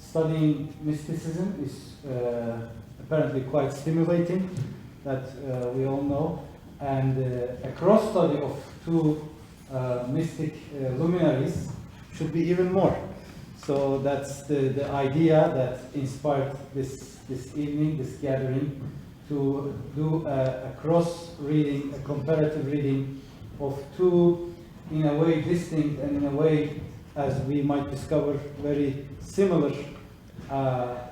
studying mysticism is apparently quite stimulating, that we all know, and a cross study of two mystic luminaries should be even more. So that's the idea that inspired this evening, this gathering, to do a cross reading, a comparative reading of two, in a way, distinct and in a way, as we might discover, very similar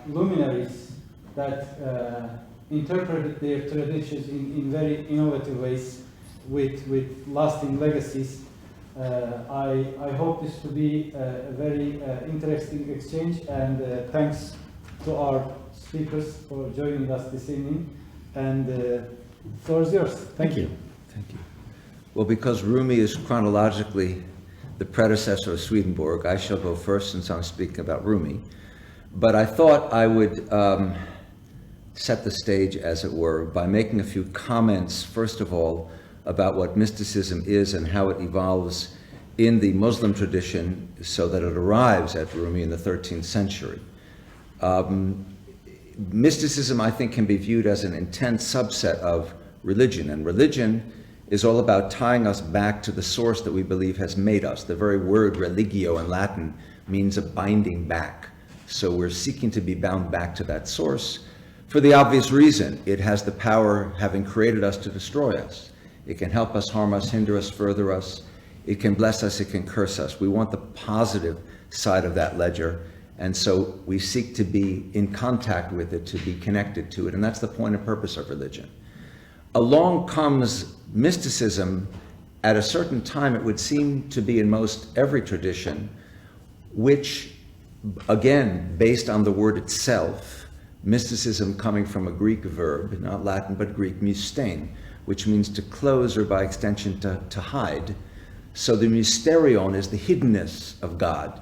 luminaries that interpreted their traditions in very innovative ways with lasting legacies. I hope this to be a very interesting exchange, and thanks to our speakers for joining us this evening. And the floor is yours. Thank you. Thank you. Well, because Rumi is chronologically the predecessor of Swedenborg, I shall go first since I'm speaking about Rumi. But I thought I would set the stage, as it were, by making a few comments, first of all, about what mysticism is and how it evolves in the Muslim tradition so that it arrives at Rumi in the 13th century. Mysticism, I think, can be viewed as an intense subset of religion, and religion is all about tying us back to the source that we believe has made us. The very word religio in Latin means a binding back. So we're seeking to be bound back to that source for the obvious reason: it has the power, having created us, to destroy us. It can help us, harm us, hinder us, further us. It can bless us, it can curse us. We want the positive side of that ledger, and so we seek to be in contact with it, to be connected to it, and that's the point and purpose of religion. Along comes mysticism at a certain time, it would seem to be in most every tradition, which, again, based on the word itself, mysticism coming from a Greek verb, not Latin, but Greek, mystein, which means to close or by extension to hide. So the mysterion is the hiddenness of God.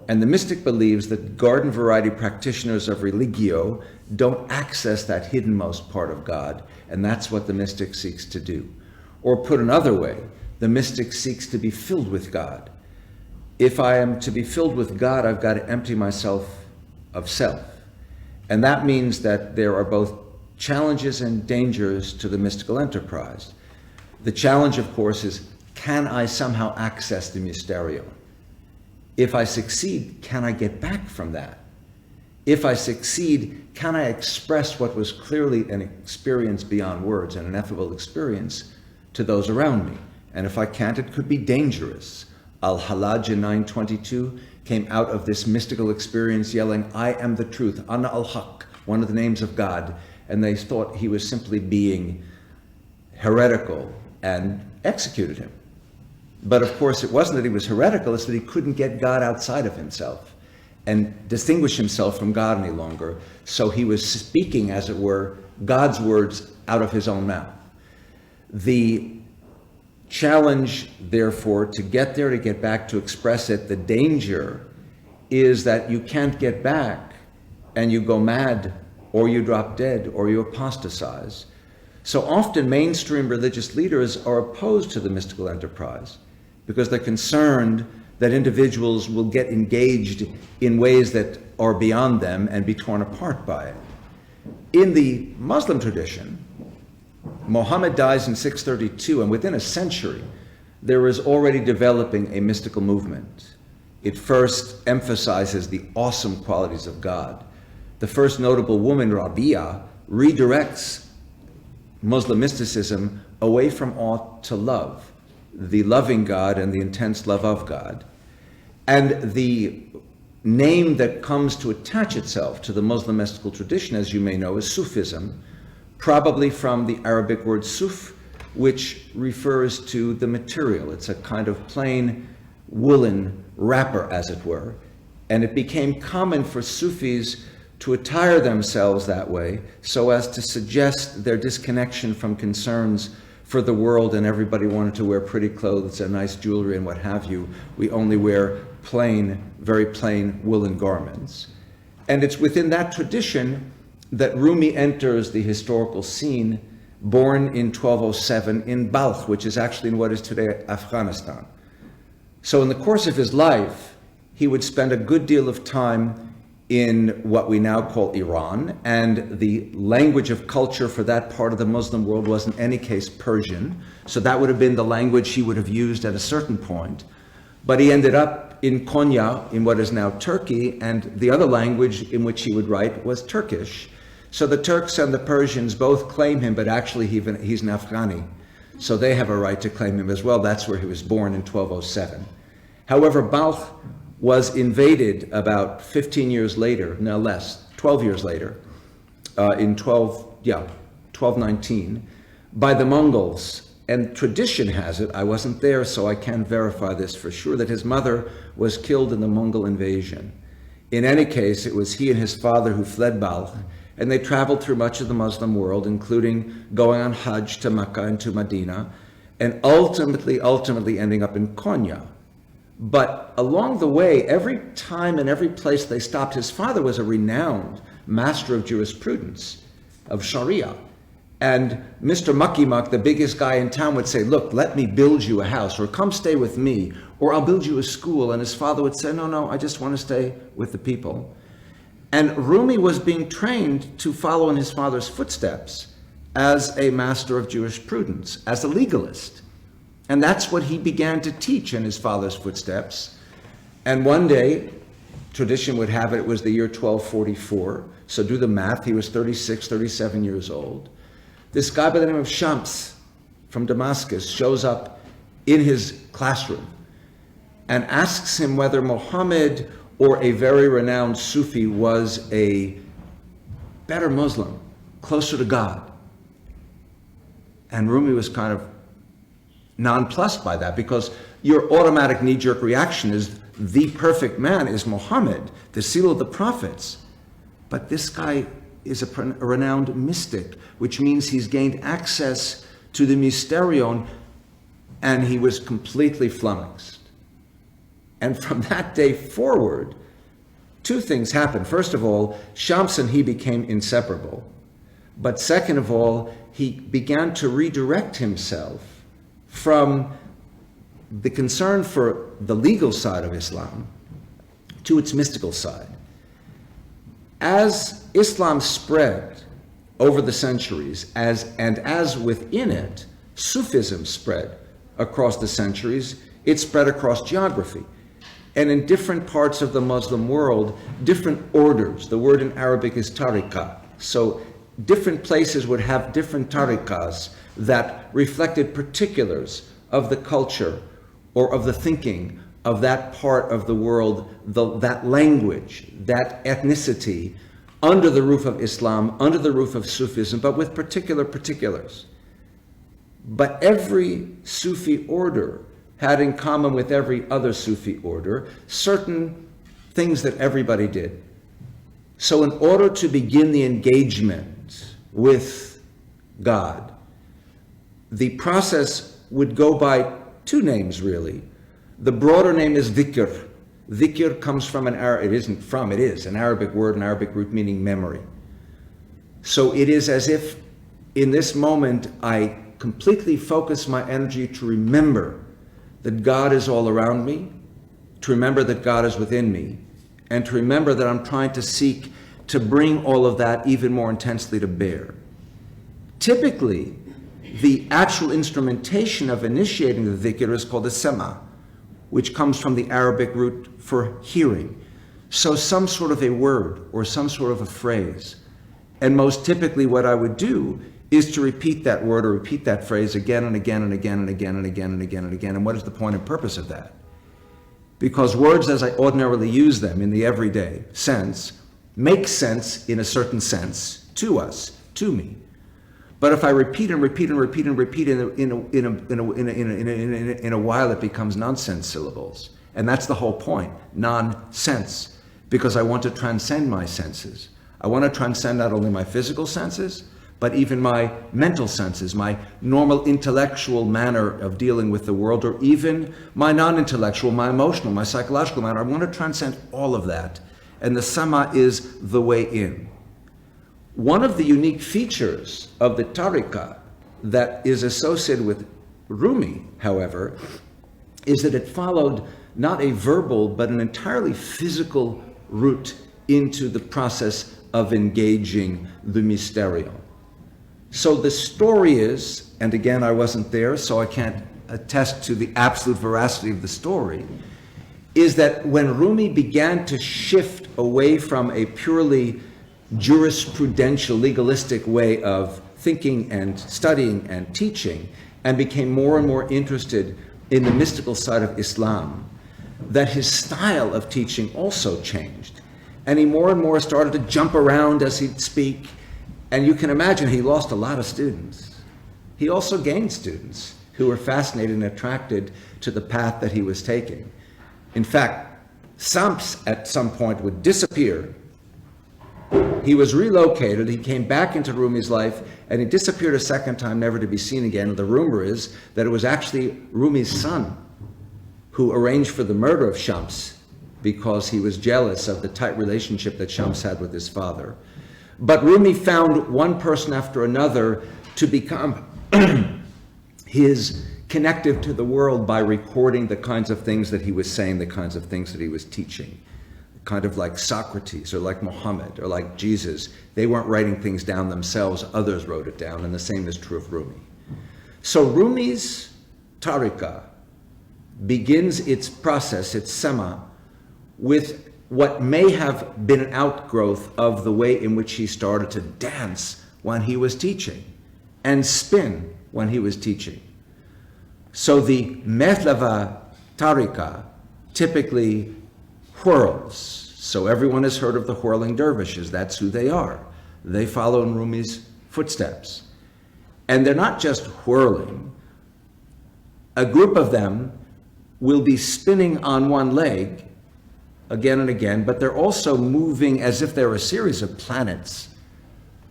And the mystic believes that garden variety practitioners of religio don't access that hiddenmost part of God, and that's what the mystic seeks to do. Or put another way, the mystic seeks to be filled with God. If I am to be filled with God, I've got to empty myself of self. And that means that there are both challenges and dangers to the mystical enterprise. The challenge, of course, is, can I somehow access the mysterion? If I succeed, can I get back from that? If I succeed, can I express what was clearly an experience beyond words, an ineffable experience, to those around me? And if I can't, it could be dangerous. Al-Hallaj in 922 came out of this mystical experience yelling, "I am the truth, Ana al-Haq," one of the names of God, and they thought he was simply being heretical and executed him. But of course, it wasn't that he was heretical, it's that he couldn't get God outside of himself and distinguish himself from God any longer. So he was speaking, as it were, God's words out of his own mouth. The challenge, therefore, to get there, to get back, to express it, the danger is that you can't get back and you go mad, or you drop dead, or you apostatize. So often mainstream religious leaders are opposed to the mystical enterprise because they're concerned that individuals will get engaged in ways that are beyond them and be torn apart by it. In the Muslim tradition, Muhammad dies in 632, and within a century, there is already developing a mystical movement. It first emphasizes the awesome qualities of God. The first notable woman, Rabia, redirects Muslim mysticism away from awe to love, the loving God and the intense love of God. And the name that comes to attach itself to the Muslim mystical tradition, as you may know, is Sufism, probably from the Arabic word suf, which refers to the material. It's a kind of plain woolen wrapper, as it were. And it became common for Sufis to attire themselves that way so as to suggest their disconnection from concerns for the world, and everybody wanted to wear pretty clothes and nice jewelry and what have you. We only wear plain, very plain woolen garments. And it's within that tradition that Rumi enters the historical scene, born in 1207 in Balkh, which is actually in what is today Afghanistan. So in the course of his life, he would spend a good deal of time in what we now call Iran, and the language of culture for that part of the Muslim world was in any case Persian, so that would have been the language he would have used at a certain point. But he ended up in Konya, in what is now Turkey, and the other language in which he would write was Turkish. So the Turks and the Persians both claim him, but actually he's an Afghani, so they have a right to claim him as well. That's where he was born in 1207. However, Balkh was invaded about 15 years later, no less, 12 years later, in 1219, by the Mongols. And tradition has it, I wasn't there, so I can't verify this for sure, that his mother was killed in the Mongol invasion. In any case, it was he and his father who fled Balkh, and they traveled through much of the Muslim world, including going on Hajj to Mecca and to Medina, and ultimately ending up in Konya. But along the way, every time and every place they stopped, his father was a renowned master of jurisprudence, of Sharia. And Mr. Mucky Muck, the biggest guy in town, would say, look, let me build you a house, or come stay with me, or I'll build you a school. And his father would say, no, I just want to stay with the people. And Rumi was being trained to follow in his father's footsteps as a master of jurisprudence, as a legalist. And that's what he began to teach in his father's footsteps. And one day, tradition would have it, it was the year 1244. So do the math, he was 36, 37 years old. This guy by the name of Shams from Damascus shows up in his classroom and asks him whether Muhammad or a very renowned Sufi was a better Muslim, closer to God. And Rumi was kind of nonplussed by that, because your automatic knee-jerk reaction is the perfect man is Muhammad, the seal of the prophets. But this guy is a renowned mystic, which means he's gained access to the mysterion, and he was completely flummoxed. And from that day forward, two things happened. First of all, Shams and he became inseparable. But second of all, he began to redirect himself from the concern for the legal side of Islam to its mystical side. As Islam spread over the centuries, as within it Sufism spread across the centuries, it spread across geography. And in different parts of the Muslim world, different orders, the word in Arabic is tariqah, so different places would have different tariqahs that reflected particulars of the culture or of the thinking of that part of the world, that language, that ethnicity, under the roof of Islam, under the roof of Sufism, but with particular particulars. But every Sufi order had in common with every other Sufi order certain things that everybody did. So in order to begin the engagement with God, the process would go by two names, really. The broader name is dhikr. Dhikr comes from it is an Arabic word, an Arabic root meaning memory. So it is as if in this moment I completely focus my energy to remember that God is all around me, to remember that God is within me, and to remember that I'm trying to seek to bring all of that even more intensely to bear. Typically, the actual instrumentation of initiating the dhikr is called the sema, which comes from the Arabic root for hearing. So some sort of a word or some sort of a phrase. And most typically what I would do is to repeat that word or repeat that phrase again and again and again and again and again and again and again. And what is the point and purpose of that? Because words as I ordinarily use them in the everyday sense make sense in a certain sense to us, to me. But if I repeat and repeat and repeat and repeat in a while, it becomes nonsense syllables. And that's the whole point, nonsense, because I want to transcend my senses. I want to transcend not only my physical senses, but even my mental senses, my normal intellectual manner of dealing with the world, or even my non-intellectual, my emotional, my psychological manner. I want to transcend all of that. And the sama is the way in. One of the unique features of the tariqah that is associated with Rumi, however, is that it followed not a verbal but an entirely physical route into the process of engaging the mysterium. So the story is, and again, I wasn't there, so I can't attest to the absolute veracity of the story, is that when Rumi began to shift away from a purely jurisprudential, legalistic way of thinking and studying and teaching, and became more and more interested in the mystical side of Islam, that his style of teaching also changed. And he more and more started to jump around as he'd speak. And you can imagine he lost a lot of students. He also gained students who were fascinated and attracted to the path that he was taking. In fact, Soltes at some point would disappear. He was relocated, he came back into Rumi's life, and he disappeared a second time, never to be seen again. And the rumor is that it was actually Rumi's son who arranged for the murder of Shams because he was jealous of the tight relationship that Shams had with his father. But Rumi found one person after another to become his connective to the world by recording the kinds of things that he was saying, the kinds of things that he was teaching. Kind of like Socrates or like Muhammad or like Jesus. They weren't writing things down themselves, others wrote it down, and the same is true of Rumi. So Rumi's tariqa begins its process, its sema, with what may have been an outgrowth of the way in which he started to dance when he was teaching and spin when he was teaching. So the Mehlava tariqa typically whirls. So everyone has heard of the whirling dervishes. That's who they are. They follow in Rumi's footsteps. And they're not just whirling. A group of them will be spinning on one leg again and again, but they're also moving as if they're a series of planets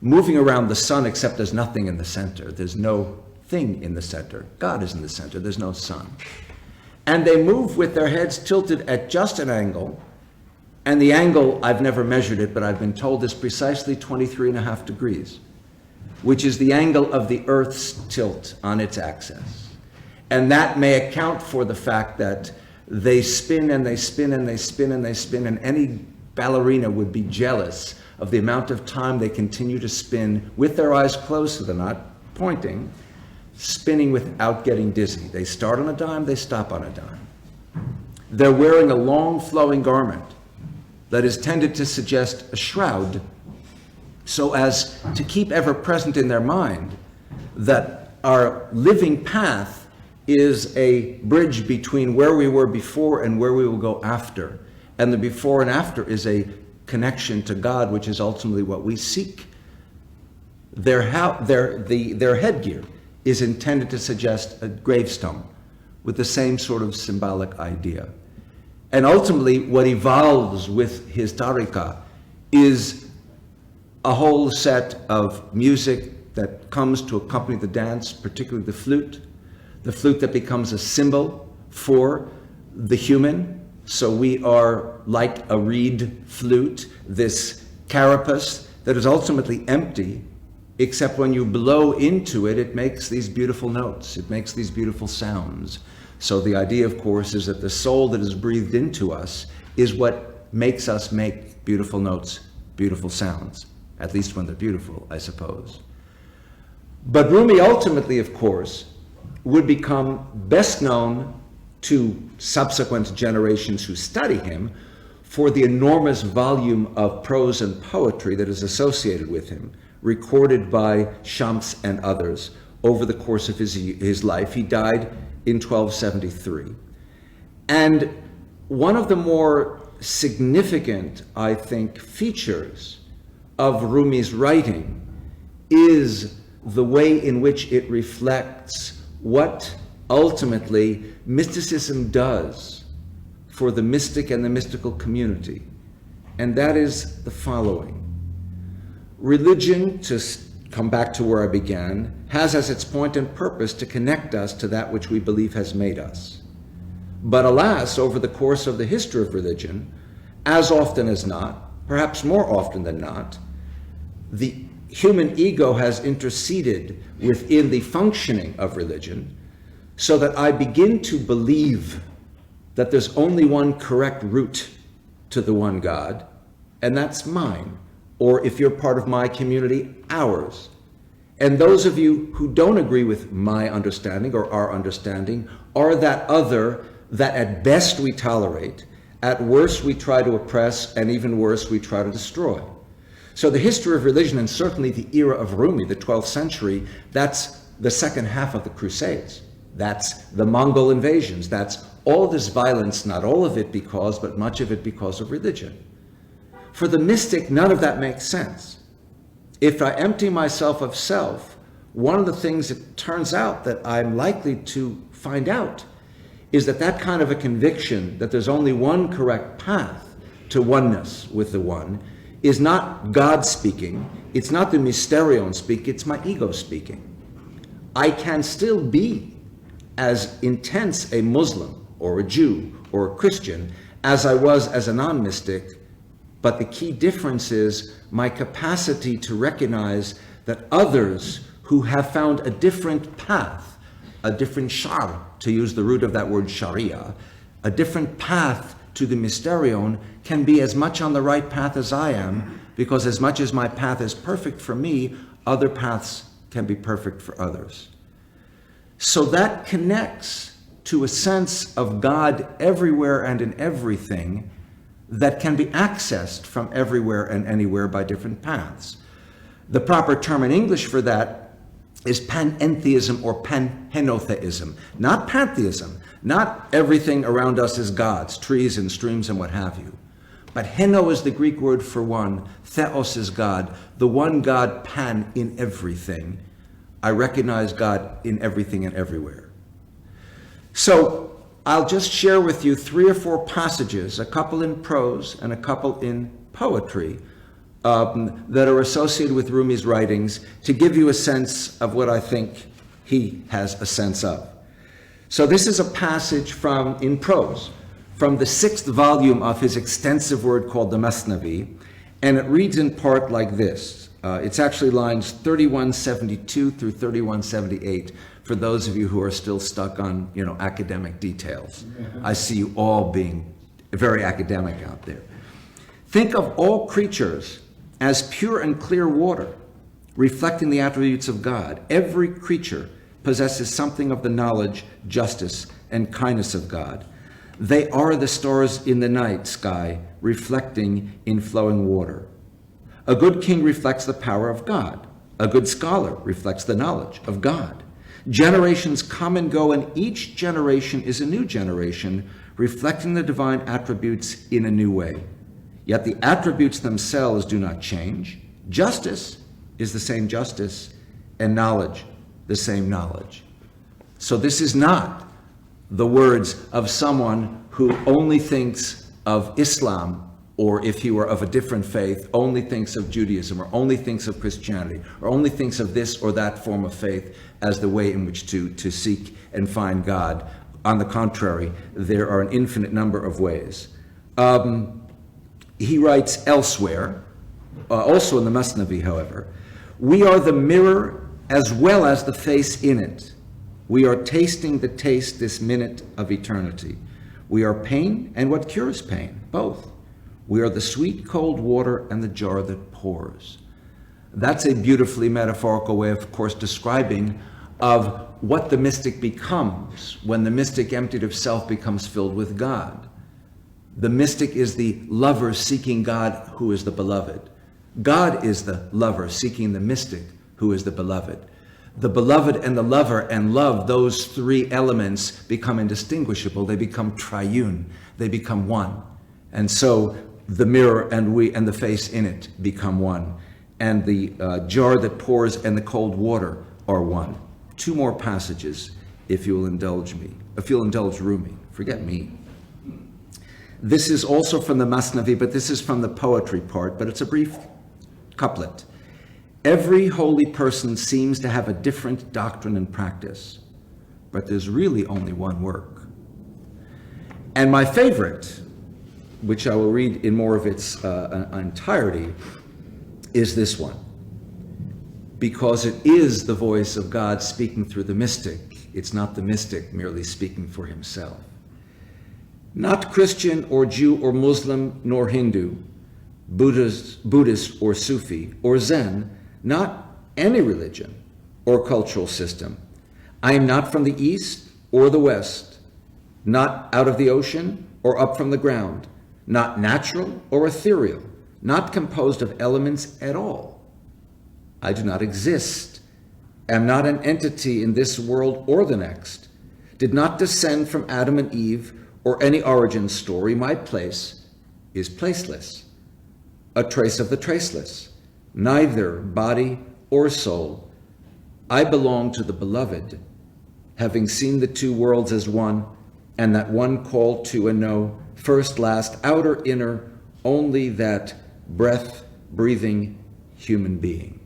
moving around the sun, except there's nothing in the center. There's no thing in the center. God is in the center. There's no sun. And they move with their heads tilted at just an angle. And the angle, I've never measured it, but I've been told is precisely 23.5 degrees, which is the angle of the Earth's tilt on its axis. And that may account for the fact that they spin and they spin and they spin and they spin, and any ballerina would be jealous of the amount of time they continue to spin with their eyes closed so they're not pointing, spinning without getting dizzy. They start on a dime, they stop on a dime. They're wearing a long flowing garment that is tended to suggest a shroud, so as to keep ever present in their mind that our living path is a bridge between where we were before and where we will go after. And the before and after is a connection to God, which is ultimately what we seek. Their headgear is intended to suggest a gravestone with the same sort of symbolic idea. And ultimately, what evolves with his tariqa is a whole set of music that comes to accompany the dance, particularly the flute that becomes a symbol for the human. So we are like a reed flute, this carapace that is ultimately empty, except when you blow into it, it makes these beautiful notes, it makes these beautiful sounds. So the idea, of course, is that the soul that is breathed into us is what makes us make beautiful notes, beautiful sounds, at least when they're beautiful, I suppose. But Rumi ultimately, of course, would become best known to subsequent generations who study him for the enormous volume of prose and poetry that is associated with him, recorded by Shams and others over the course of his life. He died in 1273. And one of the more significant, I think, features of Rumi's writing is the way in which it reflects what ultimately mysticism does for the mystic and the mystical community. And that is the following. Religion, to come back to where I began, has as its point and purpose to connect us to that which we believe has made us. But alas, over the course of the history of religion, as often as not, perhaps more often than not, the human ego has interceded within the functioning of religion, so that I begin to believe that there's only one correct route to the one God, and that's mine. Or if you're part of my community, ours. And those of you who don't agree with my understanding or our understanding are that other that at best we tolerate, at worst we try to oppress, and even worse we try to destroy. So the history of religion, and certainly the era of Rumi, the 12th century, that's the second half of the Crusades. That's the Mongol invasions. That's all this violence, not all of it because, but much of it because of religion. For the mystic, none of that makes sense. If I empty myself of self, one of the things it turns out that I'm likely to find out is that that kind of a conviction that there's only one correct path to oneness with the one is not God speaking, it's not the mysterion speaking, it's my ego speaking. I can still be as intense a Muslim or a Jew or a Christian as I was as a non-mystic, but the key difference is my capacity to recognize that others who have found a different path, a different shar, to use the root of that word sharia, a different path to the mysterion can be as much on the right path as I am, because as much as my path is perfect for me, other paths can be perfect for others. So that connects to a sense of God everywhere and in everything that can be accessed from everywhere and anywhere by different paths. The proper term in English for that is panentheism or panhenotheism, not pantheism, not everything around us is gods, trees and streams and what have you. But heno is the Greek word for one, theos is God, the one God, pan, in everything. I recognize God in everything and everywhere. So I'll just share with you 3 or 4 passages, a couple in prose and a couple in poetry, that are associated with Rumi's writings to give you a sense of what I think he has a sense of. So this is a passage in prose, from the 6th volume of his extensive work called the Masnavi, and it reads in part like this. It's actually lines 3172 through 3178 for those of you who are still stuck on, academic details. I see you all being very academic out there. Think of all creatures as pure and clear water, reflecting the attributes of God. Every creature possesses something of the knowledge, justice, and kindness of God. They are the stars in the night sky, reflecting in flowing water. A good king reflects the power of God. A good scholar reflects the knowledge of God. Generations come and go, and each generation is a new generation, reflecting the divine attributes in a new way. Yet the attributes themselves do not change. Justice is the same justice, and knowledge the same knowledge. So this is not the words of someone who only thinks of Islam, or if he were of a different faith, only thinks of Judaism, or only thinks of Christianity, or only thinks of this or that form of faith as the way in which to seek and find God. On the contrary, there are an infinite number of ways. He writes elsewhere, also in the Masnavi, however, we are the mirror as well as the face in it. We are tasting the taste this minute of eternity. We are pain and what cures pain, both. We are the sweet cold water and the jar that pours. That's a beautifully metaphorical way, of course, describing of what the mystic becomes when the mystic emptied of self becomes filled with God. The mystic is the lover seeking God who is the beloved. God is the lover seeking the mystic who is the beloved. The beloved and the lover and love, those 3 elements become indistinguishable. They become triune. They become one. And so the mirror and we and the face in it become one. And the jar that pours and the cold water are one. 2 more passages, if you'll indulge me. If you'll indulge Rumi. Forget me. This is also from the Masnavi, but this is from the poetry part, but it's a brief couplet. Every holy person seems to have a different doctrine and practice, but there's really only one work. And my favorite, which I will read in more of its entirety, is this one. Because it is the voice of God speaking through the mystic. It's not the mystic merely speaking for himself. Not Christian or Jew or Muslim nor Hindu, Buddhist or Sufi or Zen, not any religion or cultural system. I am not from the East or the West, not out of the ocean or up from the ground, not natural or ethereal, not composed of elements at all. I do not exist, am not an entity in this world or the next, did not descend from Adam and Eve or any origin story. My place is placeless, a trace of the traceless, neither body or soul. I belong to the beloved, having seen the two worlds as one, and that one called to and know, first, last, outer, inner, only that breath-breathing human being.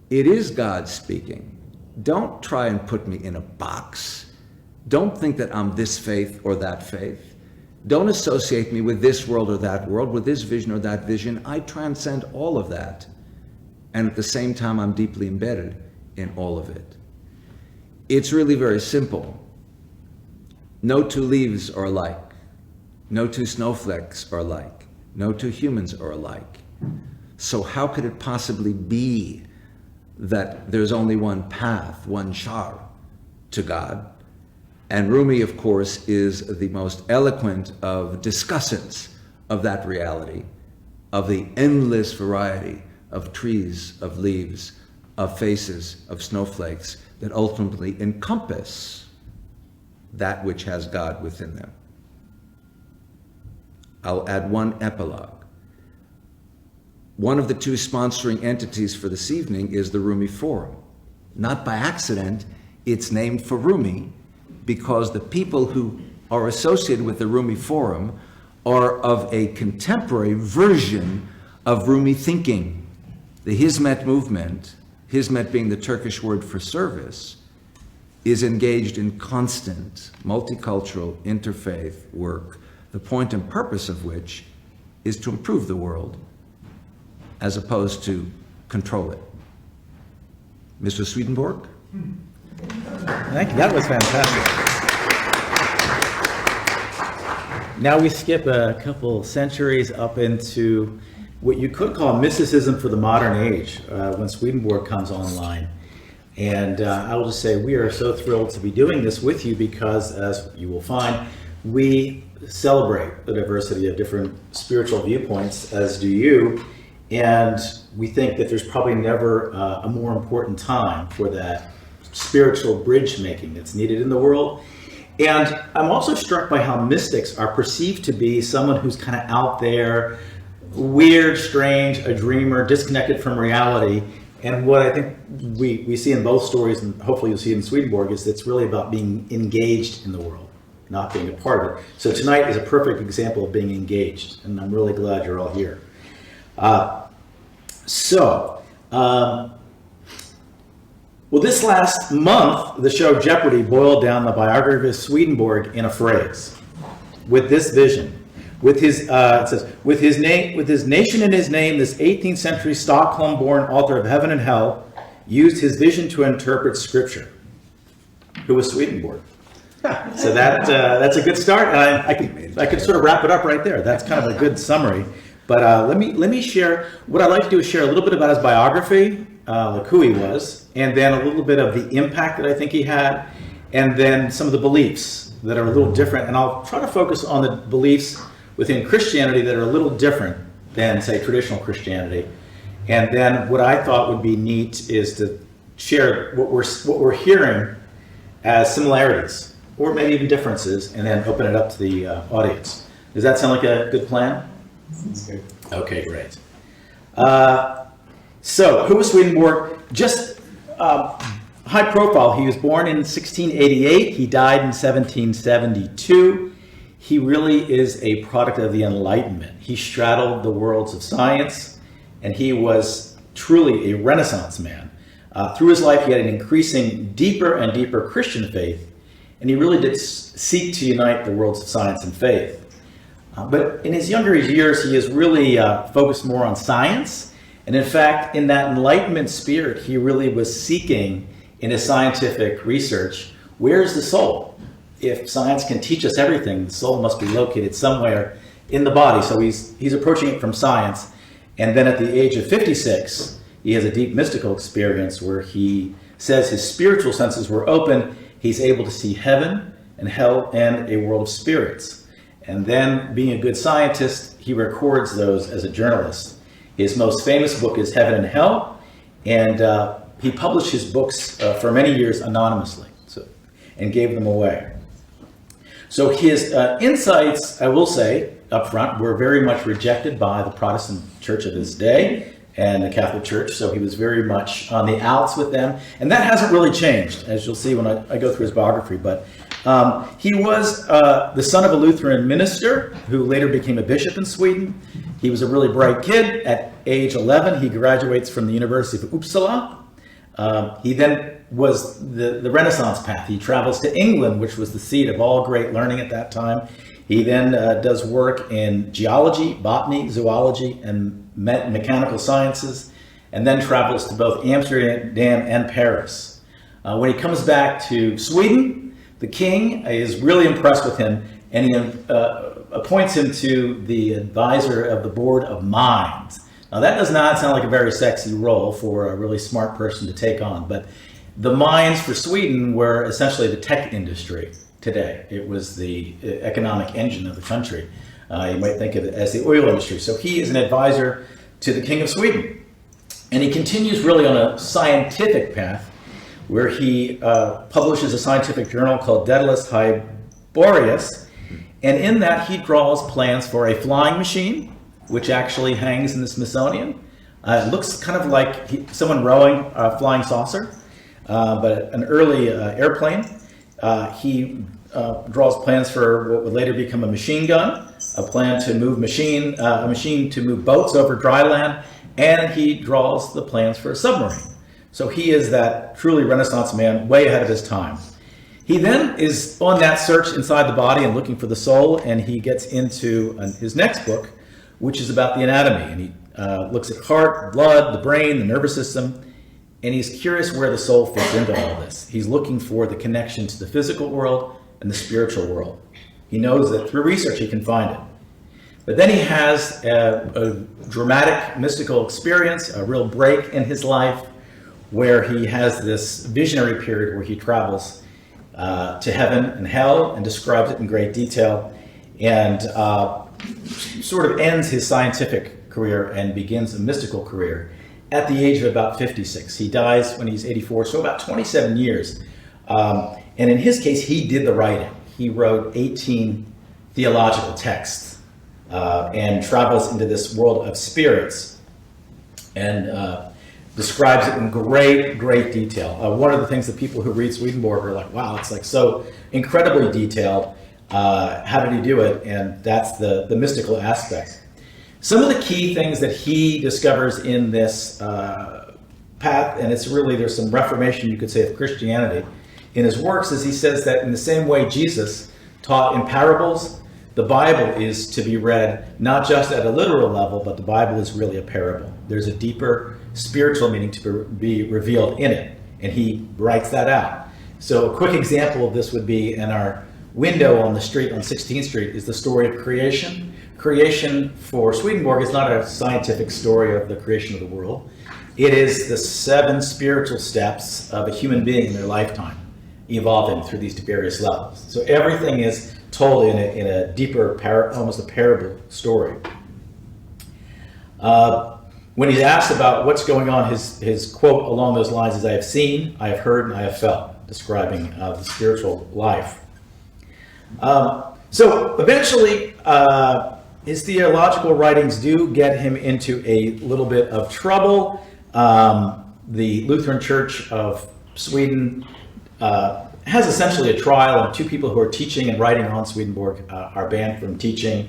It is God speaking. Don't try and put me in a box. Don't think that I'm this faith or that faith. Don't associate me with this world or that world, with this vision or that vision. I transcend all of that. And at the same time, I'm deeply embedded in all of it. It's really very simple. No two leaves are alike. No two snowflakes are alike. No two humans are alike. So how could it possibly be that there's only one path, one shar to God? And Rumi, of course, is the most eloquent of discussants of that reality, of the endless variety of trees, of leaves, of faces, of snowflakes that ultimately encompass that which has God within them. I'll add one epilogue. One of the two sponsoring entities for this evening is the Rumi Forum. Not by accident, it's named for Rumi, because the people who are associated with the Rumi Forum are of a contemporary version of Rumi thinking. The Hizmet movement, Hizmet being the Turkish word for service, is engaged in constant multicultural interfaith work, the point and purpose of which is to improve the world as opposed to control it. Mr. Swedenborg? Thank you. That was fantastic. Now we skip a couple centuries up into what you could call mysticism for the modern age when Swedenborg comes online. And I will just say we are so thrilled to be doing this with you because, as you will find, we celebrate the diversity of different spiritual viewpoints, as do you. And we think that there's probably never a more important time for that spiritual bridge making that's needed in the world. And I'm also struck by how mystics are perceived to be someone who's kind of out there, weird, strange, a dreamer, disconnected from reality. And what I think we see in both stories, and hopefully you'll see in Swedenborg, is it's really about being engaged in the world, not being a part of it. So tonight is a perfect example of being engaged, and I'm really glad you're all here. Well, this last month, the show Jeopardy boiled down the biography of Swedenborg in a phrase, with this vision. With his, it says, with his nation in his name, this 18th century Stockholm-born author of Heaven and Hell used his vision to interpret Scripture. Who was Swedenborg? So that's a good start, and I could sort of wrap it up right there. That's kind of a good summary. But let me share. What I'd like to do is share a little bit about his biography, like who he was, and then a little bit of the impact that I think he had, and then some of the beliefs that are a little different. And I'll try to focus on the beliefs within Christianity that are a little different than, say, traditional Christianity. And then what I thought would be neat is to share what we're hearing as similarities, or maybe even differences, and then open it up to the audience. Does that sound like a good plan? Sounds good. Okay, great. So, who was Swedenborg? Just high profile. He was born in 1688. He died in 1772. He really is a product of the Enlightenment. He straddled the worlds of science, and he was truly a Renaissance man. Through his life, he had an increasing deeper and deeper Christian faith, and he really did seek to unite the worlds of science and faith. But in his younger years, he is really focused more on science. And in fact, in that Enlightenment spirit, he really was seeking in his scientific research, where's the soul? If science can teach us everything, the soul must be located somewhere in the body. So he's approaching it from science. And then at the age of 56, he has a deep mystical experience where he says his spiritual senses were open. He's able to see heaven and hell and a world of spirits. And then, being a good scientist, he records those as a journalist. His most famous book is Heaven and Hell, and he published his books for many years anonymously, and gave them away. So his insights, I will say up front, were very much rejected by the Protestant church of his day and the Catholic Church, so he was very much on the outs with them. And that hasn't really changed, as you'll see when I go through his biography. But he was the son of a Lutheran minister who later became a bishop in Sweden. He was a really bright kid. At age 11, he graduates from the University of Uppsala. He then was the Renaissance path. He travels to England, which was the seat of all great learning at that time. He then does work in geology, botany, zoology, and mechanical sciences, and then travels to both Amsterdam and Paris. When he comes back to Sweden, the king is really impressed with him, and he appoints him to the advisor of the Board of Mines. Now that does not sound like a very sexy role for a really smart person to take on, but the mines for Sweden were essentially the tech industry today. It was the economic engine of the country. You might think of it as the oil industry. So he is an advisor to the King of Sweden. And he continues really on a scientific path where he publishes a scientific journal called Daedalus Hyboreus. And in that he draws plans for a flying machine, which actually hangs in the Smithsonian. It looks kind of like someone rowing a flying saucer, but an early airplane. He draws plans for what would later become a machine gun, a plan to move a machine to move boats over dry land, and he draws the plans for a submarine. So he is that truly Renaissance man, way ahead of his time. He then is on that search inside the body and looking for the soul, and he gets into his next book, which is about the anatomy. And he looks at heart, blood, the brain, the nervous system, and he's curious where the soul fits into all this. He's looking for the connection to the physical world and the spiritual world. He knows that through research he can find it. But then he has a dramatic mystical experience, a real break in his life, where he has this visionary period where he travels to heaven and hell and describes it in great detail, and sort of ends his scientific career and begins a mystical career at the age of about 56. He dies when he's 84, so about 27 years. And in his case, he did the writing. He wrote 18 theological texts and travels into this world of spirits and describes it in great, great detail. One of the things that people who read Swedenborg are like, wow, it's like so incredibly detailed. How did he do it? And that's the mystical aspect. Some of the key things that he discovers in this path, and it's really, there's some reformation, you could say, of Christianity in his works, is he says that in the same way Jesus taught in parables, the Bible is to be read not just at a literal level, but the Bible is really a parable. There's a deeper spiritual meaning to be revealed in it, and he writes that out. So a quick example of this would be in our window on the street on 16th Street is the story of creation. Creation for Swedenborg is not a scientific story of the creation of the world. It is the 7 spiritual steps of a human being in their lifetime, evolving through these various levels. So everything is told in a deeper, almost a parable story. When he's asked about what's going on, his quote along those lines is, "I have seen, I have heard, and I have felt," describing the spiritual life. So eventually, his theological writings do get him into a little bit of trouble. The Lutheran Church of Sweden has essentially a trial, and 2 people who are teaching and writing on Swedenborg are banned from teaching.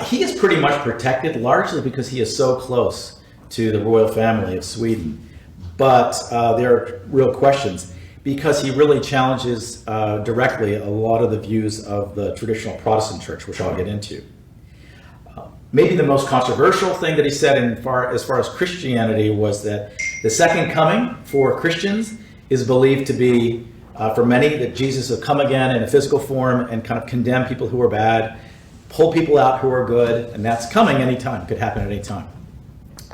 He is pretty much protected, largely because he is so close to the royal family of Sweden. But there are real questions, because he really challenges directly a lot of the views of the traditional Protestant church, which I'll get into. Maybe the most controversial thing that he said as far as Christianity was that the second coming for Christians is believed to be, for many, that Jesus will come again in a physical form and kind of condemn people who are bad, pull people out who are good, and that's coming anytime, could happen at any time.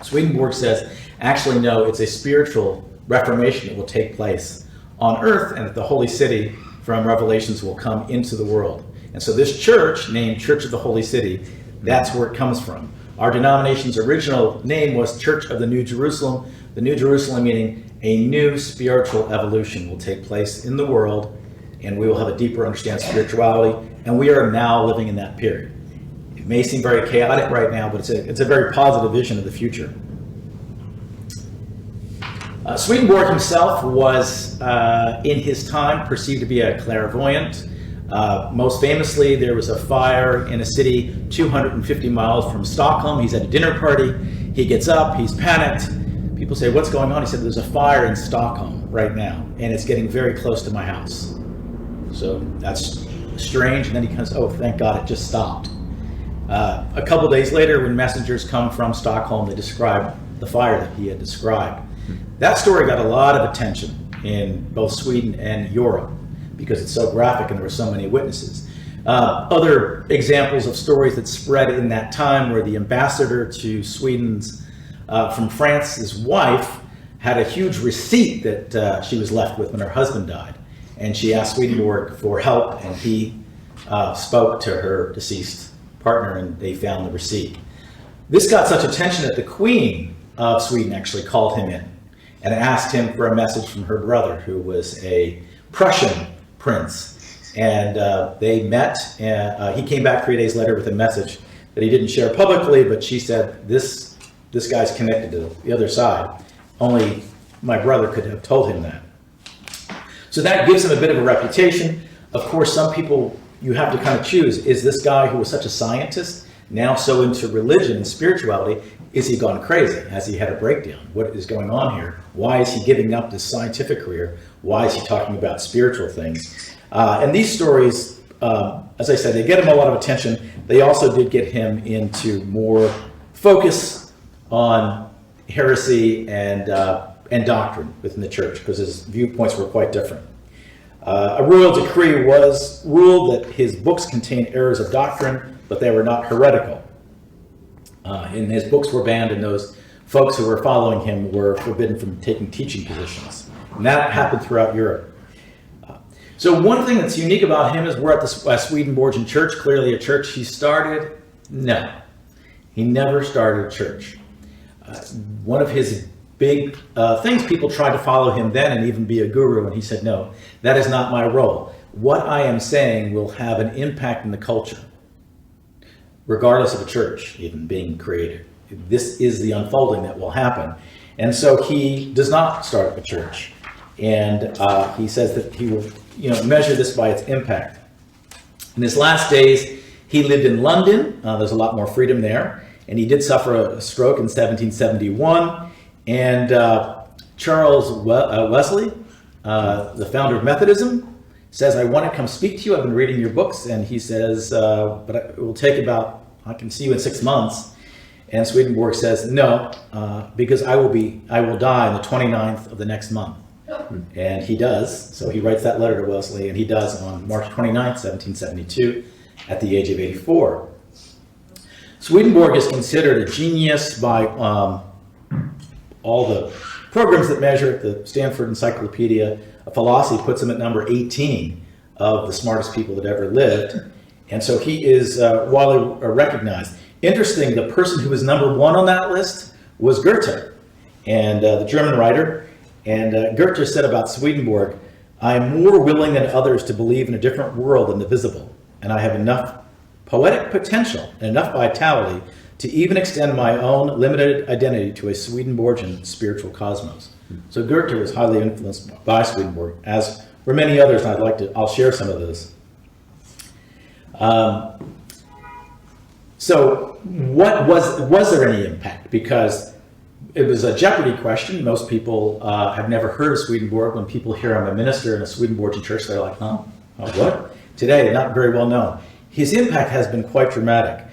Swedenborg says, actually, no, it's a spiritual reformation that will take place on earth, and that the holy city from Revelations will come into the world. And so this church, named Church of the Holy City, that's where it comes from. Our denomination's original name was Church of the New Jerusalem. The New Jerusalem meaning a new spiritual evolution will take place in the world, and we will have a deeper understanding of spirituality, and we are now living in that period. It may seem very chaotic right now, but it's a very positive vision of the future. Swedenborg himself was, in his time, perceived to be a clairvoyant. Most famously, there was a fire in a city 250 miles from Stockholm. He's at a dinner party. He gets up. He's panicked. People say, what's going on? He said, there's a fire in Stockholm right now, and it's getting very close to my house. So that's strange. And then he comes, oh, thank God it just stopped. A couple days later, when messengers come from Stockholm, they describe the fire that he had described. That story got a lot of attention in both Sweden and Europe because it's so graphic and there were so many witnesses. Other examples of stories that spread in that time were the ambassador to Sweden's, from France, his wife had a huge receipt that she was left with when her husband died. And she asked Swedenborg for help, and he spoke to her deceased partner, and they found the receipt. This got such attention that the Queen of Sweden actually called him in and asked him for a message from her brother, who was a Prussian prince. And they met, and he came back 3 days later with a message that he didn't share publicly, but she said, this guy's connected to the other side. Only my brother could have told him that. So that gives him a bit of a reputation. Of course, some people, you have to kind of choose, is this guy who was such a scientist now so into religion and spirituality, is he gone crazy? Has he had a breakdown? What is going on here? Why is he giving up this scientific career? Why is he talking about spiritual things? And these stories, as I said, they get him a lot of attention. They also did get him into more focus on heresy and doctrine within the church, because his viewpoints were quite different. A royal decree was ruled that his books contained errors of doctrine, but they were not heretical. And his books were banned, and those folks who were following him were forbidden from taking teaching positions. And that happened throughout Europe. So one thing that's unique about him is we're at the Swedenborgian church, clearly a church he started. No, he never started a church. One of his big things, people tried to follow him then and even be a guru, and he said, no, that is not my role. What I am saying will have an impact in the culture, regardless of a church even being created. This is the unfolding that will happen. And so he does not start a church. And he says that he will measure this by its impact. In his last days, he lived in London. There's a lot more freedom there. And he did suffer a stroke in 1771. And Charles Wesley, the founder of Methodism, says, I want to come speak to you. I've been reading your books. And he says, but it will take about, I can see you in 6 months. And Swedenborg says, no, because I will die on the 29th of the next month. And he does. So he writes that letter to Wesley, and he does on March 29th, 1772, at the age of 84. Swedenborg is considered a genius by all the programs that measure it. The Stanford Encyclopedia of Philosophy puts him at number 18 of the smartest people that ever lived. And so he is widely recognized. Interesting, the person who was number 1 on that list was Goethe, and the German writer. And Goethe said about Swedenborg, I am more willing than others to believe in a different world than the visible, and I have enough poetic potential and enough vitality to even extend my own limited identity to a Swedenborgian spiritual cosmos. So Goethe was highly influenced by Swedenborg, as were many others, and I'll share some of those. So what was there any impact? Because it was a Jeopardy question. Most people have never heard of Swedenborg. When people hear I'm a minister in a Swedenborgian church, they're like, huh? What? Today, not very well known. His impact has been quite dramatic.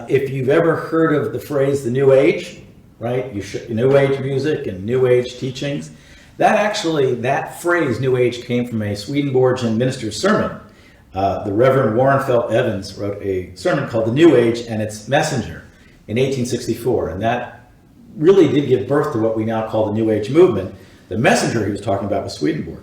If you've ever heard of the phrase the New Age, right? New Age music and New Age teachings. That phrase New Age came from a Swedenborgian minister's sermon the Reverend Warren Felt Evans wrote a sermon called The New Age and Its Messenger in 1864, and that really did give birth to what we now call the New Age movement. The messenger he was talking about was Swedenborg.